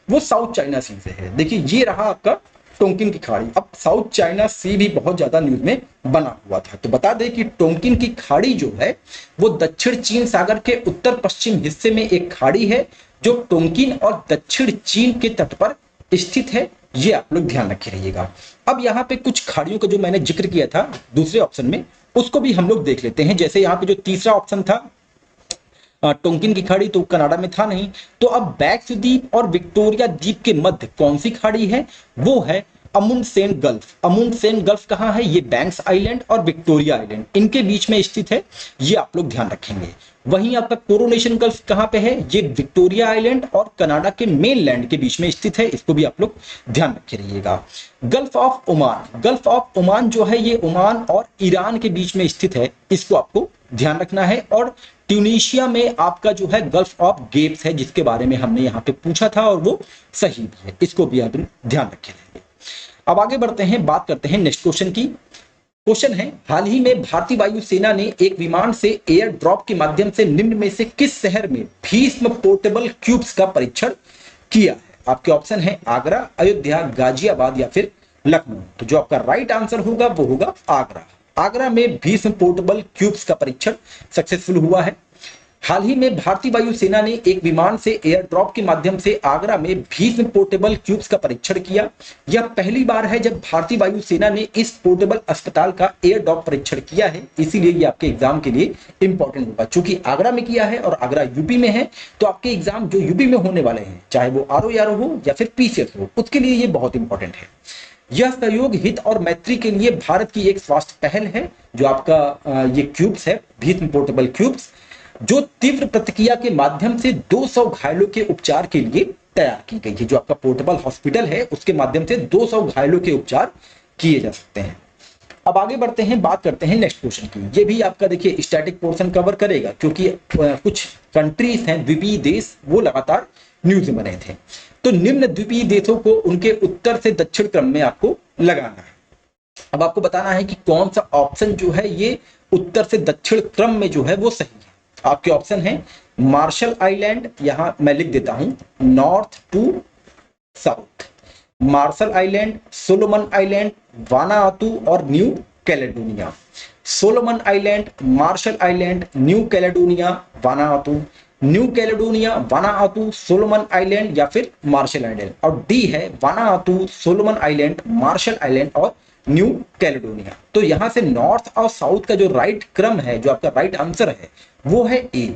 वो साउथ चाइना सी से है। देखिए ये रहा आपका टोंकिन की खाड़ी। अब साउथ चाइना सी भी बहुत ज्यादा न्यूज में बना हुआ था। तो बता दें कि टोंकिन की खाड़ी जो है वो दक्षिण चीन सागर के उत्तर पश्चिम हिस्से में एक खाड़ी है जो टोंकिन और दक्षिण चीन के तट पर स्थित है। ये आप लोग ध्यान रखे रहिएगा। अब यहाँ पे कुछ खाड़ियों का जो मैंने जिक्र किया था दूसरे ऑप्शन में, उसको भी हम लोग देख लेते हैं। जैसे यहाँ पे जो तीसरा ऑप्शन था टोंकिन की खाड़ी, तो कनाडा में था नहीं। तो अब बैक्स द्वीप और विक्टोरिया द्वीप के मध्य कौन सी खाड़ी है, वो है अमुंडसेन गल्फ। अमुंडसेन गल्फ कहाँ है, ये बैंक्स आइलैंड और विक्टोरिया आइलैंड इनके बीच में स्थित है। ये आप लोग ध्यान रखेंगे। वहीं आपका कोरोनेशन गल्फ कहाँ पे है, ये विक्टोरिया आइलैंड और कनाडा के मेनलैंड के बीच में स्थित है। इसको भी आप लोग ध्यान रखे रहिएगा। Gulf of Oman, gulf of Oman जो है ये ओमान और ईरान के बीच में स्थित है, इसको आपको ध्यान रखना है। और ट्यूनीशिया में आपका जो है गल्फ ऑफ गेप्स है, जिसके बारे में हमने यहाँ पे पूछा था और वो सही भी है। इसको भी आप ध्यान रखे रहेंगे। अब आगे बढ़ते हैं, बात करते हैं नेक्स्ट क्वेश्चन की। क्वेश्चन है, हाल ही में भारतीय वायुसेना ने एक विमान से एयर ड्रॉप के माध्यम से निम्न में से किस शहर में भीष्म पोर्टेबल क्यूब्स का परीक्षण किया है? आपके ऑप्शन है आगरा, अयोध्या, गाजियाबाद या फिर लखनऊ। तो जो आपका राइट आंसर होगा वो होगा आगरा। आगरा में भीष्म पोर्टेबल क्यूब्स का परीक्षण सक्सेसफुल हुआ है। हाल ही में भारतीय वायुसेना ने एक विमान से एयर ड्रॉप के माध्यम से आगरा में भीष्म पोर्टेबल क्यूब्स का परीक्षण किया। यह पहली बार है जब भारतीय वायुसेना ने इस पोर्टेबल अस्पताल का एयर ड्रॉप परीक्षण किया है, इसीलिए ये आपके एग्जाम के लिए इंपॉर्टेंट होगा। चूंकि आगरा में किया है और आगरा यूपी में है, तो आपके एग्जाम जो यूपी में होने वाले हैं, चाहे वो RO हो या फिर PCS हो, उसके लिए ये बहुत इंपॉर्टेंट है। यह सहयोग, हित और मैत्री के लिए भारत की एक स्वास्थ्य पहल है। जो आपका ये क्यूब्स है, भीष्म पोर्टेबल क्यूब्स, जो तीव्र प्रतिक्रिया के माध्यम से 200 घायलों के उपचार के लिए तैयार की गई है। जो आपका पोर्टेबल हॉस्पिटल है, उसके माध्यम से 200 घायलों के उपचार किए जा सकते हैं। अब आगे बढ़ते हैं, बात करते हैं नेक्स्ट क्वेश्चन की। ये भी आपका देखिए स्टैटिक पोर्शन कवर करेगा, क्योंकि कुछ कंट्रीज हैं, द्वीपीय देश, वो लगातार न्यूज में बने थे। तो निम्न द्वीपीय देशों को उनके उत्तर से दक्षिण क्रम में आपको लगाना है। अब आपको बताना है कि कौन सा ऑप्शन जो है ये उत्तर से दक्षिण क्रम में जो है वो सही है। आपके ऑप्शन है मार्शल आइलैंड, यहां मैं लिख देता हूं north to south, Marshall Island, Solomon Island, Vanuatu और New Caledonia. Solomon Island, Marshall Island, New Caledonia, Vanuatu, New Caledonia, Vanuatu, Solomon Island या फिर मार्शल आइलैंड। और डी है Vanuatu, Solomon Island, Marshall Island और न्यू कैलेडोनिया। तो यहां से north और साउथ का जो राइट क्रम है, जो आपका राइट आंसर है वो है ए।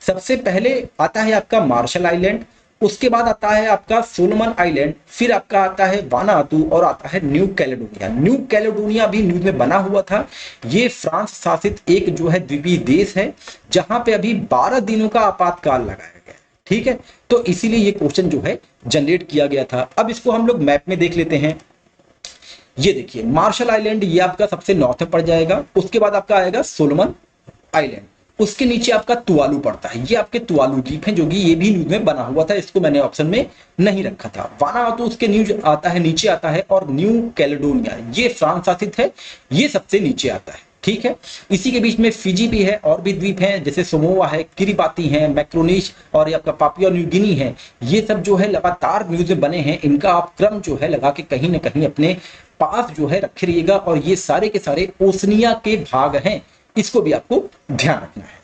सबसे पहले आता है आपका मार्शल आइलैंड, उसके बाद आता है आपका सोलोमन आइलैंड, फिर आपका आता है वानातू और आता है न्यू कैलेडोनिया। न्यू कैलेडोनिया भी न्यूज में बना हुआ था। ये फ्रांस शासित एक जो है द्वीपीय देश है जहां पे अभी 12 दिनों का आपातकाल लगाया गया है। ठीक है, तो इसीलिए ये क्वेश्चन जो है जनरेट किया गया था। अब इसको हम लोग मैप में देख लेते हैं। ये देखिए मार्शल आइलैंड ये आपका सबसे नॉर्थ में पड़ जाएगा, उसके बाद आपका आएगा सोलोमन आइलैंड, उसके नीचे आपका तुवालू पड़ता है। ये आपके तुवालू द्वीप है जो कि ये भी न्यूज में बना हुआ था, इसको मैंने ऑप्शन में नहीं रखा था। वानातू उसके न्यूज आता है, नीचे आता है, और न्यू कैलेडोनिया ये फ्रांस शासित है, ये सबसे नीचे आता है। ठीक है, इसी के बीच में फिजी भी है, और भी द्वीप हैं जैसे समोआ है, किरिबाती है, मैक्रोनेश और ये आपका पापुआ न्यू गिनी है। ये सब जो है लगातार न्यूज में बने हैं, इनका आप क्रम जो है लगा के कहीं ना कहीं अपने पास जो है रखे रहिएगा। और ये सारे के सारे ओसनिया के भाग हैं, इसको भी आपको ध्यान रखना है।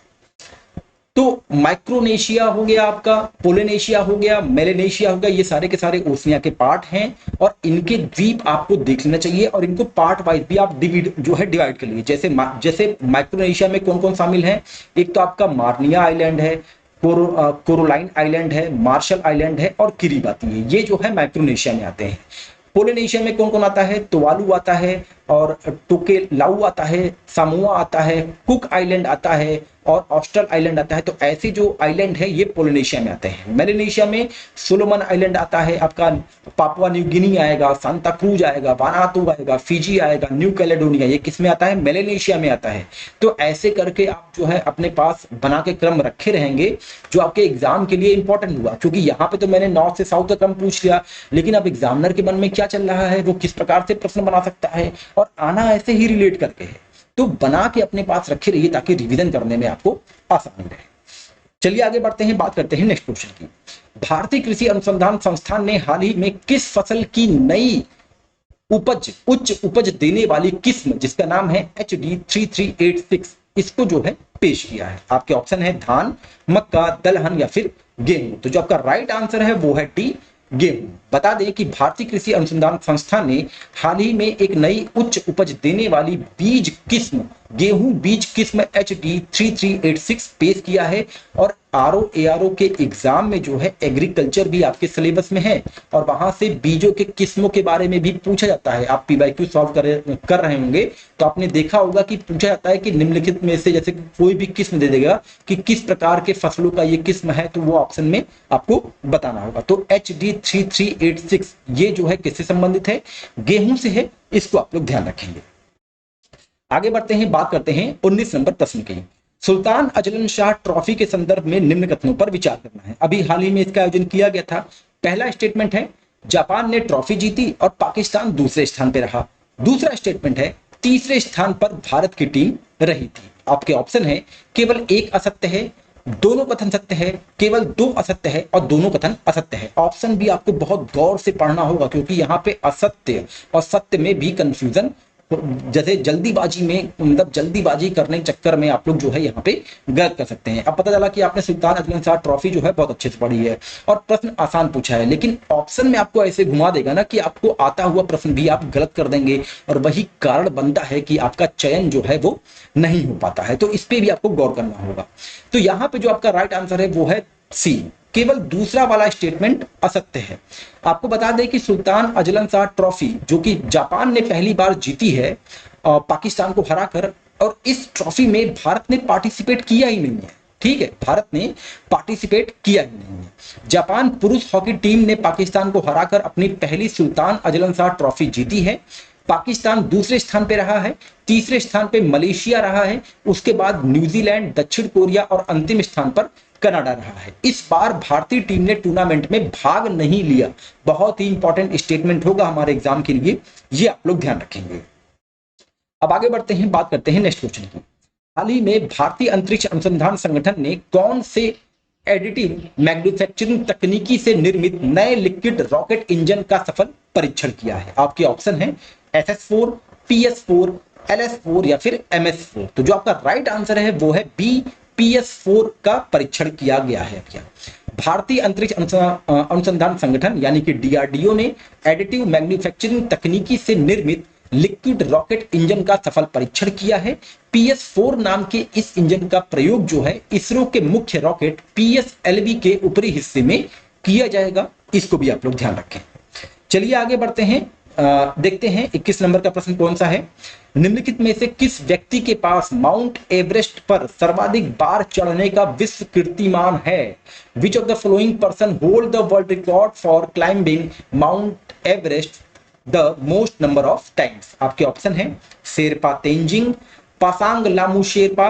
तो माइक्रोनेशिया हो गया आपका, पोलिनेशिया हो गया, मेलेनेशिया हो गया, ये सारे के सारे ओसनिया के पार्ट हैं और इनके द्वीप आपको देख लेना चाहिए और इनको पार्ट वाइज भी आप डिवाइड कर लीजिए। जैसे माइक्रोनेशिया में कौन कौन शामिल है, एक तो आपका मार्निया आइलैंड है, कोरोलाइन आइलैंड है, मार्शल आइलैंड है और किरिबाती है, ये जो है माइक्रोनेशिया में आते हैं। पोलिनेशिया में कौन कौन आता है, तुवालू आता है और टोकेलाऊ आता है, सामोआ आता है, कुक आइलैंड आता है और ऑस्ट्रल आइलैंड आता है। तो ऐसे जो आइलैंड है ये पोलिनेशिया में आते हैं। मेलेनेशिया में सोलोमन आइलैंड आता है, आपका पापुआ न्यू गिनी आएगा, सांता क्रूज आएगा, वानातू आएगा, फिजी आएगा, न्यू कैलेडोनिया, ये किस में आता है, मेलेनेशिया में आता है। तो ऐसे करके आप जो है अपने पास बना के क्रम रखे रहेंगे, जो आपके एग्जाम के लिए इंपॉर्टेंट हुआ। क्योंकि यहाँ पे तो मैंने नॉर्थ से साउथ का क्रम पूछ लिया, लेकिन अब एग्जामिनर के मन में क्या चल रहा है, वो किस प्रकार से प्रश्न बना सकता है, और आना ऐसे ही रिलेट करके है। तो बना के अपने पास रखे रहिए ताकि रिवीजन करने में आपको आसानी रहे। चलिए आगे बढ़ते हैं, बात करते हैं नेक्स्ट क्वेश्चन की। भारतीय कृषि अनुसंधान संस्थान ने हाल ही में किस फसल की नई उच्च उपज देने वाली किस्म, जिसका नाम है HD 3386, इसको जो है पेश किया है? आपके ऑप्शन है धान, मक्का, दलहन या फिर गेहूं। तो जो आपका राइट आंसर है वो है डी, गेहूं। बता दें कि भारतीय कृषि अनुसंधान संस्थान ने हाल ही में एक नई उच्च उपज देने वाली बीज किस्म, गेहूं बीज किस्म HD 3386 पेश किया है। और RO के एग्जाम में जो है एग्रीकल्चर भी आपके सिलेबस में है और वहां से बीजों के किस्मों के बारे में भी पूछा जाता है। आप PYQ सॉल्व कर रहे होंगे तो आपने देखा होगा कि पूछा जाता है कि निम्नलिखित में से जैसे कोई भी किस्म दे देगा कि किस प्रकार के फसलों का ये किस्म है, तो वो ऑप्शन में आपको बताना होगा। तो HD 3386 ये जो है किससे संबंधित है, गेहूं से है, इसको आप लोग ध्यान रखेंगे। आगे बढ़ते हैं, बात करते हैं 19 नंबर प्रश्न की। सुल्तान अजलन शाह ट्रॉफी के संदर्भ में निम्न कथनों पर विचार करना है। अभी हाल ही में इसका आयोजन किया गया था। पहला स्टेटमेंट है जापान ने ट्रॉफी जीती और पाकिस्तान दूसरे स्थान पर रहा। दूसरा स्टेटमेंट है तीसरे स्थान पर भारत की टीम रही थी। आपके ऑप्शन है केवल एक असत्य है, दोनों कथन सत्य है, केवल दो असत्य है और दोनों कथन असत्य है। ऑप्शन भी आपको बहुत गौर से पढ़ना होगा क्योंकि यहाँ पे असत्य और सत्य में भी कंफ्यूजन, जैसे जल्दीबाजी में, मतलब जल्दीबाजी करने के चक्कर में आप लोग जो है यहाँ पे गलत कर सकते हैं। अब पता चला कि आपने सुल्तान अजलन शाह ट्रॉफी जो है बहुत अच्छे से पढ़ी है और प्रश्न आसान पूछा है, लेकिन ऑप्शन में आपको ऐसे घुमा देगा ना कि आपको आता हुआ प्रश्न भी आप गलत कर देंगे और वही कारण बनता है कि आपका चयन जो है वो नहीं हो पाता है। तो इस पे भी आपको गौर करना होगा। तो यहाँ पे जो आपका राइट आंसर है वो है सी, केवल दूसरा वाला स्टेटमेंट असत्य है। आपको बता दें कि सुल्तान अजलन शाह ट्रॉफी जो कि जापान ने पहली बार जीती है पाकिस्तान को हराकर, और इस ट्रॉफी में भारत ने पार्टिसिपेट किया ही नहीं है। ठीक है, भारत ने पार्टिसिपेट किया ही नहीं है। जापान पुरुष हॉकी टीम ने पाकिस्तान को हराकर अपनी पहली सुल्तान अजलन शाह ट्रॉफी जीती है। पाकिस्तान दूसरे स्थान पे रहा है, तीसरे स्थान पे मलेशिया रहा है, उसके बाद न्यूजीलैंड, दक्षिण कोरिया और अंतिम स्थान पर कनाडा रहा है। इस बार भारतीय टीम ने टूर्नामेंट में भाग नहीं लिया। बहुत ही इंपॉर्टेंट स्टेटमेंट होगा हमारे एग्जाम के लिए, ये आप लोग ध्यान रखेंगे। अब आगे बढ़ते हैं, बात करते हैं नेक्स्ट क्वेश्चन की। हाल ही में भारतीय अंतरिक्ष अनुसंधान संगठन ने कौन से एडिटिव मैन्युफैक्चरिंग तकनीकी से निर्मित नए लिक्विड रॉकेट इंजन का सफल परीक्षण किया है? आपके ऑप्शन है SS4, PS4, LS4 या फिर MS4। तो जो आपका राइट आंसर है वो है बी, PS4 का परीक्षण किया गया है। भारतीय अंतरिक्ष अनुसंधान संगठन यानी कि DRDO ने एडिटिव मैन्युफैक्चरिंग तकनीकी से निर्मित लिक्विड रॉकेट इंजन का सफल परीक्षण किया है। PS4 नाम के इस इंजन का प्रयोग जो है इसरो के मुख्य रॉकेट PSLV के ऊपरी हिस्से में किया जाएगा। इसको भी आप लोग ध्यान रखें। चलिए आगे बढ़ते हैं। देखते हैं 21 नंबर का प्रश्न कौन सा है। निम्नलिखित में से किस व्यक्ति के पास माउंट एवरेस्ट पर सर्वाधिक बार चढ़ने का विश्व कीर्तिमान है? Which of the following person hold the world record for climbing mount Everest the most number of times? आपके ऑप्शन है शेरपा तेंजिंग, पासांग लामू शेरपा,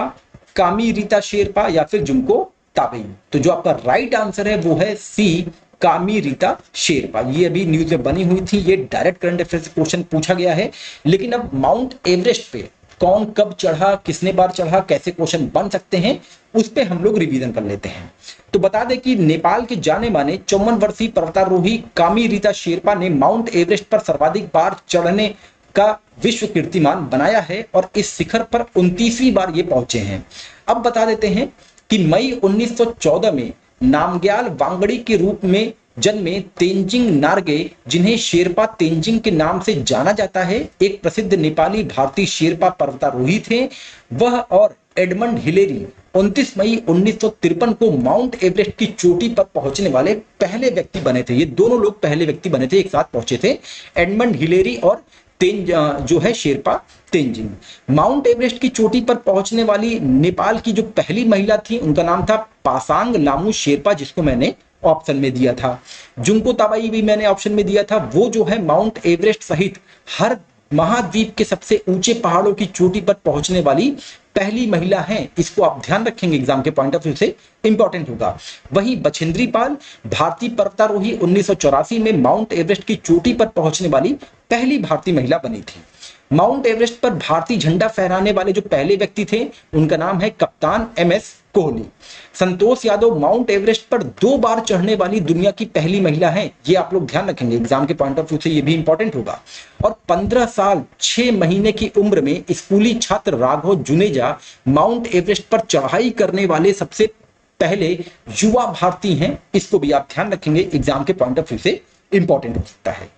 कामी रीता शेरपा या फिर जुंको ताबेई। तो जो आपका राइट आंसर है वो है सी, कामी रीता शेरपा। ये अभी न्यूज में बनी हुई थी, ये डायरेक्ट करंट अफेयर से क्वेश्चन पूछा गया है। लेकिन अब माउंट एवरेस्ट पे कौन कब चढ़ा, किसने बार चढ़ा, कैसे क्वेश्चन बन सकते हैं, उस पे हम लोग रिवीजन कर लेते हैं। तो बता दें कि नेपाल के जाने माने 54 वर्षीय पर्वतारोही कामी रीता शेरपा ने माउंट एवरेस्ट पर सर्वाधिक बार चढ़ने का विश्व कीर्तिमान बनाया है और इस शिखर पर 29वीं बार ये पहुंचे हैं। अब बता देते हैं कि मई 1914 में नामग्याल वांगड़ी के रूप में जन्मे तेंजिंग नार्गे, जिन्हें शेरपा तेंजिंग के नाम से जाना जाता है, एक प्रसिद्ध नेपाली भारतीय शेरपा पर्वतारोही थे। वह और एडमंड हिलेरी 29 मई 1953 को माउंट एवरेस्ट की चोटी पर पहुंचने वाले पहले व्यक्ति बने थे। ये दोनों लोग पहले व्यक्ति बने थे, एक साथ पहुंचे थे, एडमंड हिलेरी और जो है शेरपा तेंजिंग। माउंट एवरेस्ट की चोटी पर पहुंचने वाली नेपाल की जो पहली महिला थी उनका नाम था पासांग लामू शेरपा, जिसको मैंने ऑप्शन में दिया था। जुंको ताबाई भी मैंने ऑप्शन में दिया था। वो जो है माउंट एवरेस्ट सहित हर महाद्वीप के सबसे ऊंचे पहाड़ों की चोटी पर पहुंचने वाली पहली महिला हैं। इसको आप ध्यान रखेंगे, एग्जाम के पॉइंट ऑफ व्यू से इंपॉर्टेंट होगा। वहीं बछेंद्री पाल भारतीय पर्वतारोही 1984 में माउंट एवरेस्ट की चोटी पर पहुंचने वाली पहली भारतीय महिला बनी थी। माउंट एवरेस्ट पर भारतीय झंडा फहराने वाले जो पहले व्यक्ति थे उनका नाम है कप्तान MS Kohli. Santosh Yadav mount Everest पर 2 बार चढ़ने वाली दुनिया की पहली महिला हैं। ये आप लोग ध्यान रखेंगे, एग्जाम के पॉइंट ऑफ व्यू से ये भी इंपॉर्टेंट होगा। और 15 साल 6 महीने की उम्र में स्कूली छात्र राघव जुनेजा माउंट एवरेस्ट पर चढ़ाई करने वाले सबसे पहले युवा भारतीय हैं। इसको भी आप ध्यान रखेंगे, एग्जाम के पॉइंट ऑफ व्यू से इंपॉर्टेंट हो सकता है।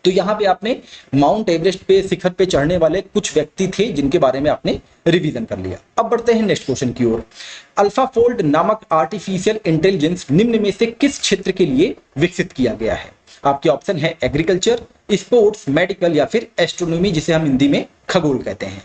तो यहां पे आपने माउंट एवरेस्ट पे शिखर पे चढ़ने वाले कुछ व्यक्ति थे जिनके बारे में आपने रिवीजन कर लिया। अब बढ़ते हैं नेक्स्ट क्वेश्चन की ओर। अल्फाफोल्ड नामक आर्टिफिशियल इंटेलिजेंस निम्न में से किस क्षेत्र के लिए विकसित किया गया है? आपके ऑप्शन है एग्रीकल्चर, स्पोर्ट्स, मेडिकल या फिर एस्ट्रोनॉमी, जिसे हम हिंदी में खगोल कहते हैं।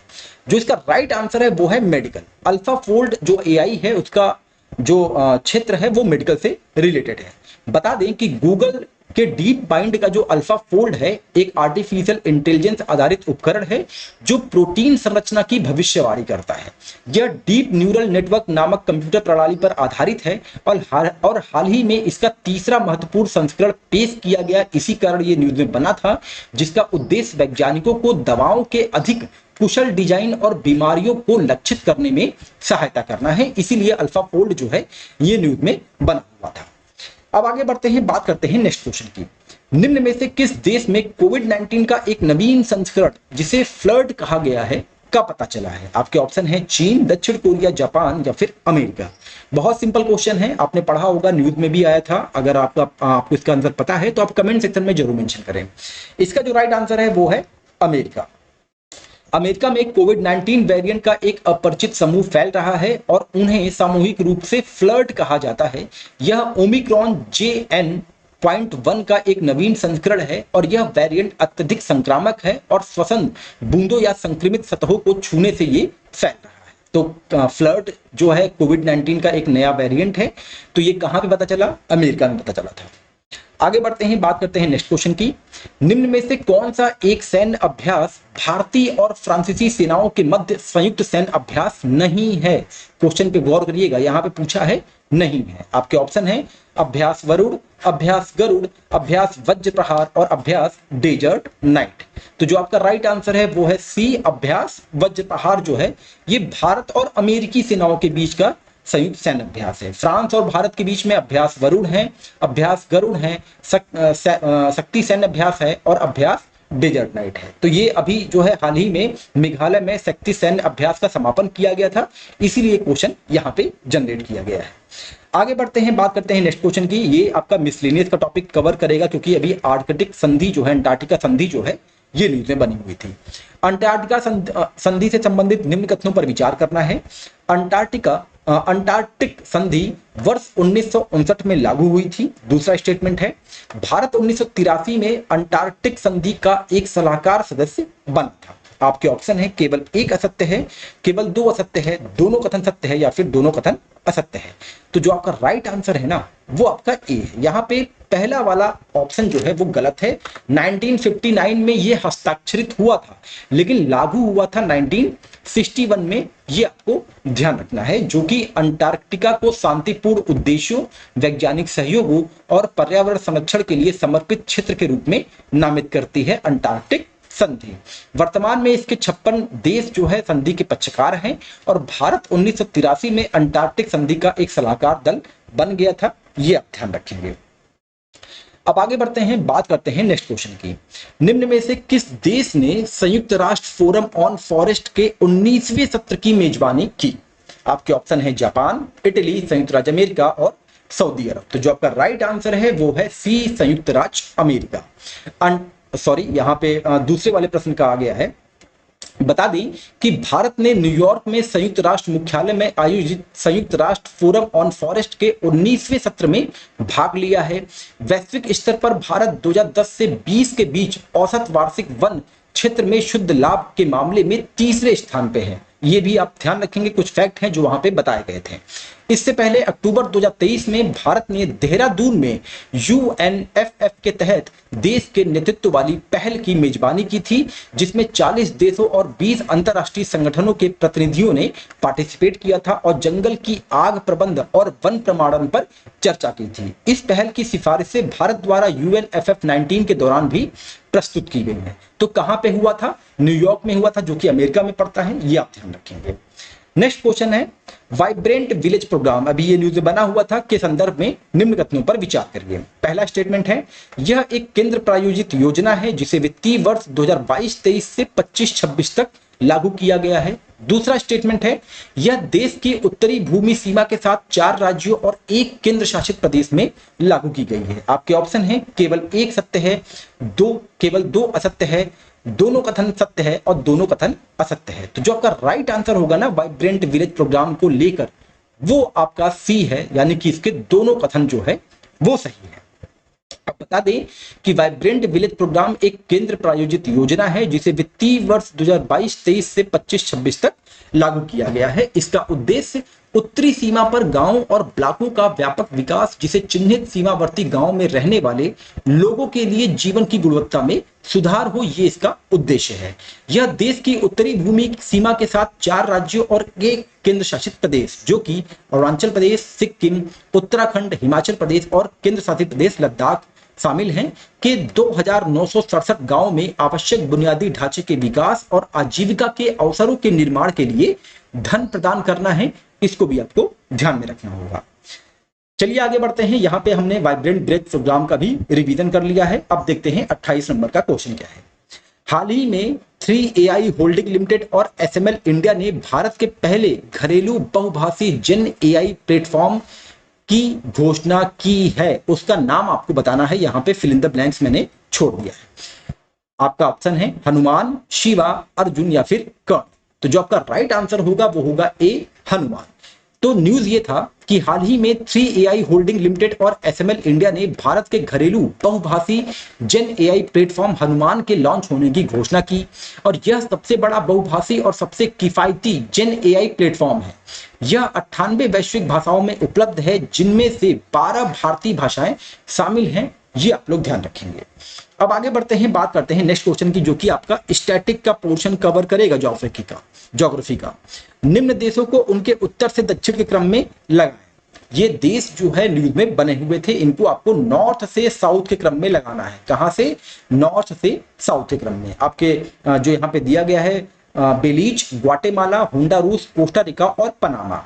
जो इसका राइट आंसर है वो है मेडिकल। अल्फाफोल्ड जो AI है उसका जो क्षेत्र है वो मेडिकल से रिलेटेड है। बता दें कि गूगल के डीप माइंड का जो अल्फा फोल्ड है एक आर्टिफिशियल इंटेलिजेंस आधारित उपकरण है जो प्रोटीन संरचना की भविष्यवाणी करता है। यह डीप न्यूरल नेटवर्क नामक कंप्यूटर प्रणाली पर आधारित है और हाल ही में इसका तीसरा महत्वपूर्ण संस्करण पेश किया गया। इसी कारण यह न्यूज में बना था, जिसका उद्देश्य वैज्ञानिकों को दवाओं के अधिक कुशल डिजाइन और बीमारियों को लक्षित करने में सहायता करना है। इसीलिए अल्फा फोल्ड जो है ये न्यूज में बना हुआ था। अब आगे बढ़ते हैं, बात करते हैं नेक्स्ट क्वेश्चन की। निम्न में से किस देश में कोविड-19 का एक नवीन संस्करण जिसे फ्लड कहा गया है का पता चला है? आपके ऑप्शन है चीन, दक्षिण कोरिया, जापान या फिर अमेरिका। बहुत सिंपल क्वेश्चन है, आपने पढ़ा होगा, न्यूज में भी आया था। अगर आपको इसका आंसर पता है तो आप कमेंट सेक्शन में जरूर मेंशन करें। इसका जो राइट आंसर है वो है अमेरिका। अमेरिका में कोविड-19 वेरिएंट का एक अपरिचित समूह फैल रहा है और उन्हें सामूहिक रूप से फ्लड कहा जाता है। यह ओमिक्रॉन JN.1 का एक नवीन संस्करण है और यह वेरिएंट अत्यधिक संक्रामक है और श्वसन बूंदों या संक्रमित सतहों को छूने से ये फैल रहा है। तो फ्लड जो है कोविड-19 का एक नया वेरिएंट है। तो ये कहां पे पता चला? अमेरिका में पता चला था। आगे बढ़ते हैं, बात करते हैं नेक्स्ट क्वेश्चन की। निम्न में से कौन सा एक सैन्य अभ्यास भारतीय और फ्रांसीसी सेनाओं के मध्य संयुक्त सैन्य अभ्यास नहीं है? क्वेश्चन पे गौर करिएगा, यहां पे पूछा है नहीं है। आपके ऑप्शन है अभ्यास वरुण, अभ्यास गरुड़, अभ्यास वज्र प्रहार और अभ्यास डेजर्ट नाइट। तो जो आपका राइट आंसर है वो है सी, अभ्यास वज्र प्रहार जो है ये भारत और अमेरिकी सेनाओं के बीच का संयुक्त सैन्य अभ्यास है। फ्रांस और भारत के बीच में अभ्यास वरुण है, अभ्यास गरुड़ है, शक्ति सैन्य अभ्यास है और अभ्यास डेजर्ट नाइट है। तो ये अभी जो है हाल ही में मेघालय में शक्ति सैन्य अभ्यास का समापन किया गया था, इसीलिए क्वेश्चन यहाँ पे जनरेट किया गया है। आगे बढ़ते हैं, बात करते हैं नेक्स्ट क्वेश्चन की। ये आपका मिसलेनियस का टॉपिक कवर करेगा, क्योंकि अभी आर्कटिक संधि जो है, अंटार्कटिका संधि जो है ये न्यूज में बनी हुई थी। अंटार्कटिका संधि से संबंधित निम्न कथनों पर विचार करना है। अंटार्कटिक संधि वर्ष 1959 में लागू हुई थी। दूसरा स्टेटमेंट है भारत 1983 में अंटार्कटिक संधि का एक सलाहकार सदस्य बना था। आपके ऑप्शन है केवल एक असत्य है, केवल दो असत्य है, दोनों कथन सत्य है या फिर दोनों कथन असत्य है। तो जो आपका राइट आंसर है ना वो आपका ए है। यहाँ पे पहला वाला ऑप्शन जो है वो गलत है। 1959 में ये हस्ताक्षरित हुआ था, लेकिन लागू हुआ था 1961 में। ये आपको ध्यान रखना है, जो कि अंटार्कटिका को शांतिपूर्ण उद्देश्यों, वैज्ञानिक सहयोगों और पर्यावरण संरक्षण के लिए समर्पित क्षेत्र के रूप में नामित करती है अंटार्कटिक संधि। वर्तमान में इसके 56 देश जो है संधि के पक्षकार हैं और भारत 1983 में अंटार्कटिक संधि का एक सलाहकार दल बन गया था। ये आप ध्यान रखेंगे। अब आगे बढ़ते हैं, बात करते हैं नेक्स्ट क्वेश्चन की। निम्न में से किस देश ने संयुक्त राष्ट्र फोरम ऑन फॉरेस्ट के 19वें सत्र की मेजबानी की? आपके ऑप्शन है जापान, इटली, संयुक्त राज्य अमेरिका और सऊदी अरब। तो जो आपका राइट आंसर है वो है सी, संयुक्त राज्य अमेरिका। सॉरी, यहाँ पे दूसरे वाले प्रश्न का आ गया है। बता दें कि भारत ने न्यूयॉर्क में संयुक्त राष्ट्र मुख्यालय में आयोजित संयुक्त राष्ट्र फोरम ऑन फॉरेस्ट के 19वें सत्र में भाग लिया है। वैश्विक स्तर पर भारत 2010 से 20 के बीच औसत वार्षिक वन क्षेत्र में शुद्ध लाभ के मामले में तीसरे स्थान पे है। ये भी आप ध्यान रखेंगे, कुछ फैक्ट हैं जो वहां पे बताए गए थे। इससे पहले अक्टूबर 2023 में भारत ने देहरादून में UNFF के तहत देश के नेतृत्व वाली पहल की मेजबानी की थी, जिसमें 40 देशों और 20 अंतर्राष्ट्रीय संगठनों के प्रतिनिधियों ने पार्टिसिपेट किया था और जंगल की आग प्रबंध और वन प्रमाणन पर चर्चा की थी। इस पहल की सिफारिशें भारत द्वारा UNFF 19 के दौरान भी प्रस्तुत की गई है। तो कहां पे हुआ था? न्यूयॉर्क में हुआ था, जो कि अमेरिका में पड़ता है। ये आप ध्यान रखेंगे। नेक्स्ट क्वेश्चन है वाइब्रेंट विलेज प्रोग्राम, अभी ये न्यूज बना हुआ था, के संदर्भ में निम्न कथनों पर विचार करिए। पहला स्टेटमेंट है यह एक केंद्र प्रायोजित योजना है जिसे वित्तीय वर्ष 2022-23 से 25-26 तक लागू किया गया है। दूसरा स्टेटमेंट है यह देश की उत्तरी भूमि सीमा के साथ 4 राज्यों और 1 केंद्र शासित प्रदेश में लागू की गई है। आपके ऑप्शन है केवल एक सत्य है, केवल 2 असत्य है, दोनों कथन सत्य है और दोनों कथन असत्य है। तो जो आपका राइट आंसर होगा ना वाइब्रेंट विलेज प्रोग्राम को लेकर, वो आपका सी है, यानी कि इसके दोनों कथन जो है वो सही है। अब बता दें कि वाइब्रेंट विलेज प्रोग्राम एक केंद्र प्रायोजित योजना है जिसे वित्तीय वर्ष 2022-23 से 25-26 तक लागू किया गया है। इसका उद्देश्य उत्तरी सीमा पर गांवों और ब्लॉकों का व्यापक विकास, जिसे चिन्हित सीमावर्ती गांव में रहने वाले लोगों के लिए जीवन की गुणवत्ता में सुधार हो, ये इसका उद्देश्य है। यह देश की उत्तरी भूमि सीमा के साथ 4 राज्यों और 1 केंद्र शासित प्रदेश, जो कि अरुणाचल प्रदेश, सिक्किम, उत्तराखंड, हिमाचल प्रदेश और केंद्र शासित प्रदेश लद्दाख शामिल हैं, के 2967 गांवों में आवश्यक बुनियादी ढांचे के विकास और आजीविका के अवसरों के निर्माण के लिए धन प्रदान करना है। इसको भी आपको ध्यान में रखना होगा। चलिए आगे बढ़ते हैं। यहाँ पे हमने वाइब्रेंट विलेज प्रोग्राम का भी रिवीजन कर लिया है। अब देखते हैं 28 नंबर का क्वेश्चन क्या है। हाल ही में 3AI होल्डिंग लिमिटेड और SML इंडिया ने भारत के पहले घरेलू बहुभाषी जेन AI प्लेटफॉर्म की घोषणा की है। उसका नाम आपको बताना है, यहाँ पे फिल इन द ब्लैंक्स मैंने छोड़ दिया है। आपका ऑप्शन है हनुमान, शिवा, अर्जुन या फिर कर्ण। तो जो आपका राइट आंसर होगा वो होगा ए, हनुमान। तो न्यूज ये था कि हाल ही में 3AI होल्डिंग लिमिटेड और SML इंडिया ने भारत के घरेलू बहुभाषी जेन AI प्लेटफॉर्म हनुमान के लॉन्च होने की घोषणा की और यह सबसे बड़ा बहुभाषी और सबसे किफायती जेन AI प्लेटफॉर्म है। यह 98 वैश्विक भाषाओं में उपलब्ध है, जिनमें से 12 भारतीय भाषाएं शामिल हैं ये आप लोग ध्यान रखेंगे। अब आगे बढ़ते हैं, बात करते हैं नेक्स्ट क्वेश्चन की, जो कि आपका स्टैटिक का पोर्शन कवर करेगा ज्योग्राफी का। निम्न देशों को उनके उत्तर से दक्षिण के क्रम में लगाएं। ये देश जो है न्यूज में बने हुए थे, इनको आपको नॉर्थ से साउथ के क्रम में लगाना है। कहां से? नॉर्थ से साउथ के क्रम में। आपके जो यहाँ पे दिया गया है, बेलीज, ग्वाटेमाला, होंडुरास, कोस्टा रिका और पनामा।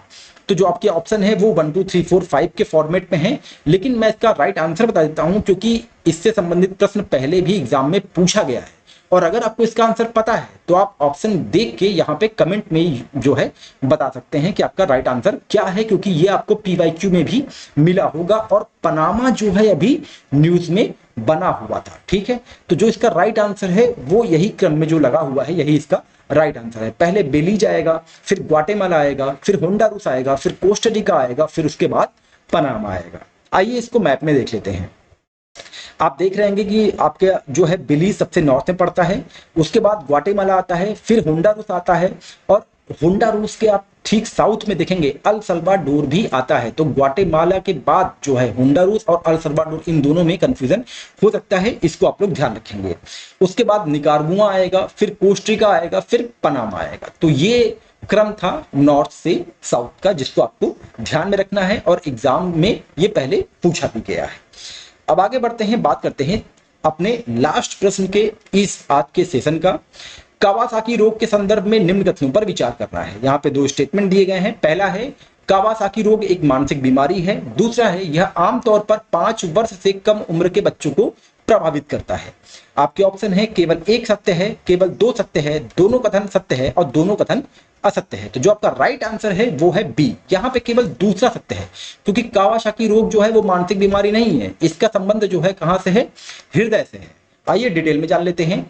तो जो आपके ऑप्शन है वो 1 2 3 4 5 के फॉर्मेट में है, लेकिन मैं इसका राइट आंसर बता देता हूं क्योंकि इससे संबंधित प्रश्न पहले भी एग्जाम में पूछा गया है। और अगर आपको इसका आंसर पता है तो आप ऑप्शन देख के यहाँ पे कमेंट में जो है बता सकते हैं कि आपका राइट आंसर क्या है, क्योंकि ये आपको पीवाईक्यू में भी मिला होगा और पनामा जो है अभी न्यूज में बना हुआ था। ठीक है, तो जो इसका राइट आंसर है वो यही क्रम में जो लगा हुआ है, यही इसका राइट आंसर है। पहले बेलीज आएगा, फिर ग्वाटेमाला आएगा, फिर होंडुरास आएगा, फिर कोस्टा रिका आएगा, फिर उसके बाद पनामा आएगा। आइए इसको मैप में देख लेते हैं। आप देख रहे हैं कि आपके जो है बेलीज सबसे नॉर्थ में पड़ता है, उसके बाद ग्वाटेमाला आता है, फिर होंडुरास आता है, और होंडुरास के आप ठीक साउथ में देखेंगे अल सल्वाडोर भी आता है। तो ग्वाटेमाला के बाद जो है होंडुरास और अल सल्वाडोर, इन दोनों में कंफ्यूजन हो सकता है, इसको आप लोग ध्यान रखेंगे। उसके बाद निकारागुआ आएगा, फिर कोस्टा आएगा, फिर पनामा आएगा। तो ये क्रम था नॉर्थ से साउथ का, जिसको आपको ध्यान में रखना है और एग्जाम में ये पहले पूछा भी गया है। अब आगे बढ़ते हैं, बात करते हैं अपने लास्ट प्रश्न के इस आज के सेशन का। कावासाकी रोग के संदर्भ में निम्न कथनों पर विचार करना है। यहाँ पे दो स्टेटमेंट दिए गए हैं। पहला है कावासाकी रोग एक मानसिक बीमारी है। दूसरा है यह आमतौर पर 5 वर्ष से कम उम्र के बच्चों को प्रभावित करता है। आपके ऑप्शन है केवल एक सत्य है, केवल 2 सत्य है, दोनों कथन सत्य है और दोनों कथन असत्य है। तो जो आपका राइट आंसर है वो है बी। यहाँ पे केवल दूसरा सत्य है, क्योंकि कावासाकी रोग जो है वो मानसिक बीमारी नहीं है। इसका संबंध जो है कहां से है? हृदय से है। आइए डिटेल में जान लेते हैं।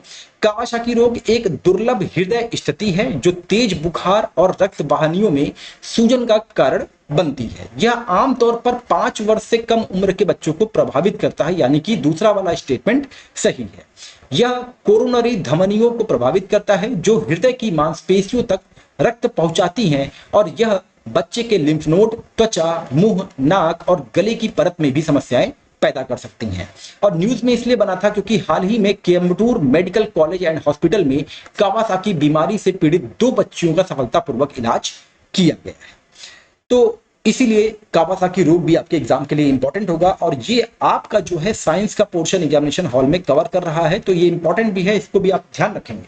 कावासाकी रोग एक दुर्लभ हृदय स्थिति है जो तेज बुखार और रक्त वाहिनियों में सूजन का कारण बनती है। यह आमतौर पर 5 वर्ष से कम उम्र के बच्चों को प्रभावित करता है, यानी कि दूसरा वाला स्टेटमेंट सही है। यह कोरोनरी धमनियों को प्रभावित करता है जो हृदय की मांसपेशियों तक रक्त पहुंचाती हैं, और यह बच्चे के लिम्फ नोड, त्वचा, मुंह, नाक और गले की परत में भी समस्याएं पैदा कर सकती हैं। और न्यूज में इसलिए बना था क्योंकि हाल ही में Coimbatore medical college and hospital में कावासाकी बीमारी से पीड़ित 2 बच्चियों का सफलतापूर्वक इलाज किया गया है। तो इसीलिए कावासाकी रोग भी आपके एग्जाम के लिए इंपॉर्टेंट होगा, और ये आपका जो है साइंस का पोर्शन एग्जामिनेशन हॉल में कवर कर रहा है, तो ये इंपॉर्टेंट भी है, इसको भी आप ध्यान रखेंगे।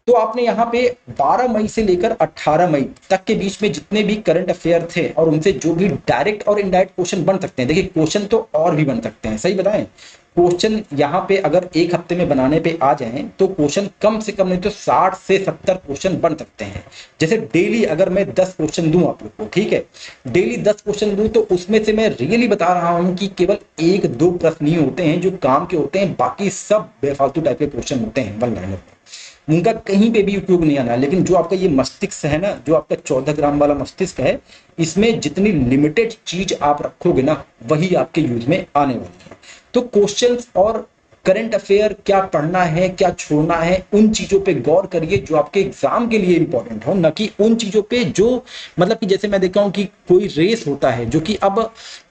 तो आपने यहाँ पे 12 मई से लेकर 18 मई तक के बीच में जितने भी करंट अफेयर थे और उनसे जो भी डायरेक्ट और इनडायरेक्ट क्वेश्चन बन सकते हैं, देखिए क्वेश्चन तो और भी बन सकते हैं, सही बताएं। क्वेश्चन यहाँ पे अगर एक हफ्ते में बनाने पे आ जाएं तो क्वेश्चन कम से कम नहीं तो 60 से 70 क्वेश्चन बन सकते हैं। जैसे डेली अगर मैं 10 क्वेश्चन दूं आप लोग को, ठीक है, डेली 10 क्वेश्चन दूं, तो उसमें से मैं रियली बता रहा हूं कि केवल 1-2 प्रश्न ही होते हैं जो काम के होते हैं, बाकी सब बेफालतू टाइप के क्वेश्चन होते हैं वन लाइनर में, उनका कहीं पे भी उपयोग नहीं आना है। लेकिन जो आपका ये मस्तिष्क है ना, जो आपका 14 ग्राम वाला मस्तिष्क है, इसमें जितनी लिमिटेड चीज आप रखोगे ना, वही आपके यूज में आने वाली है। तो क्वेश्चंस और करंट अफेयर क्या पढ़ना है, क्या छोड़ना है, उन चीजों पे गौर करिए जो आपके एग्जाम के लिए इंपॉर्टेंट हो, न कि उन चीजों पे जो मतलब कि जैसे मैं देखा हूं कि कोई रेस होता है जो कि अब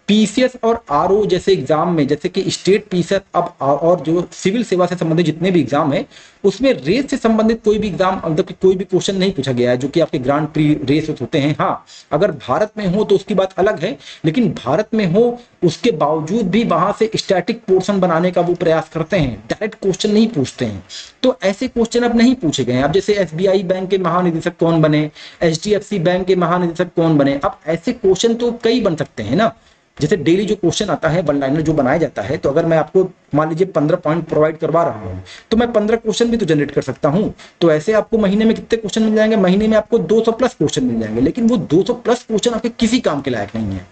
पीसीएस और आरओ जैसे एग्जाम में, जैसे कि स्टेट पीसीएस अब और जो सिविल सेवा से संबंधित जितने भी एग्जाम है, उसमें रेस से संबंधित कोई भी एग्जाम मतलब कि कोई भी क्वेश्चन नहीं पूछा गया है जो कि आपके ग्रांड प्री रेस होते हैं। हाँ, अगर भारत में हो तो उसकी बात अलग है, लेकिन भारत में हो उसके बावजूद भी वहां से स्टैटिक पोर्शन बनाने का वो प्रयास करते हैं, डायरेक्ट क्वेश्चन नहीं पूछते हैं। तो ऐसे क्वेश्चन अब नहीं पूछे गए। अब जैसे एसबीआई बैंक के महानिदेशक कौन बने, एचडीएफसी बैंक के महानिदेशक कौन बने, अब ऐसे क्वेश्चन तो कई बन सकते हैं ना। जैसे डेली जो क्वेश्चन आता है, वन लाइनर जो बनाया जाता है, तो अगर मैं आपको मान लीजिए 15 पॉइंट प्रोवाइड करवा रहा हूं, तो मैं 15 क्वेश्चन भी तो जनरेट कर सकता हूं। तो ऐसे आपको महीने में कितने क्वेश्चन मिल जाएंगे? महीने में आपको 200 प्लस क्वेश्चन मिल जाएंगे, लेकिन वो 200 प्लस क्वेश्चन आपके किसी काम के लायक नहीं है।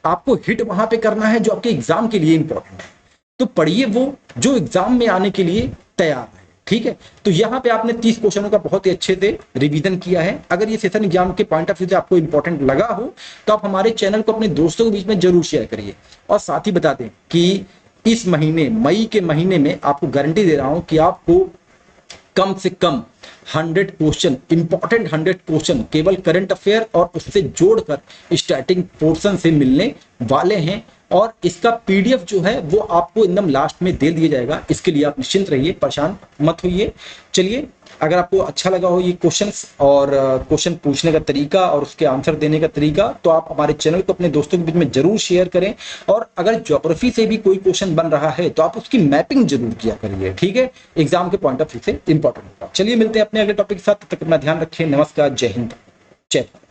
आपको हिट वहां पे करना है जो आपके एग्जाम के लिए इंपॉर्टेंट है। तो पढ़िए वो जो एग्जाम में आने के लिए तैयार है, ठीक है। तो यहाँ पे आपने 30 क्वेश्चनों का बहुत ही अच्छे से रिवीजन किया है। अगर ये सेशन एग्जाम के पॉइंट ऑफ व्यू से आपको इंपॉर्टेंट लगा हो तो आप हमारे चैनल को अपने दोस्तों के बीच में जरूर शेयर करिए, और साथ ही बता दें कि इस महीने मई के महीने में आपको गारंटी दे रहा हूं कि आपको कम से कम 100 क्वेश्चन, इंपॉर्टेंट 100 क्वेश्चन केवल करंट अफेयर और उससे जोड़कर स्टार्टिंग पोर्शन से मिलने वाले हैं। और इसका पीडीएफ जो है वो आपको एकदम लास्ट में दे दिया जाएगा। इसके लिए आप निश्चिंत रहिए, परेशान मत होइए। चलिए, अगर आपको अच्छा लगा हो ये क्वेश्चंस और क्वेश्चन पूछने का तरीका और उसके आंसर देने का तरीका, तो आप हमारे चैनल को अपने दोस्तों के बीच में जरूर शेयर करें। और अगर ज्योग्राफी से भी कोई क्वेश्चन बन रहा है तो आप उसकी मैपिंग जरूर किया करिए, ठीक है, एग्जाम के पॉइंट ऑफ व्यू से इंपॉर्टेंट होगा। चलिए मिलते हैं अपने अगले टॉपिक के साथ, तब तक अपना ध्यान रखें। नमस्कार, जय हिंद, जय भारत।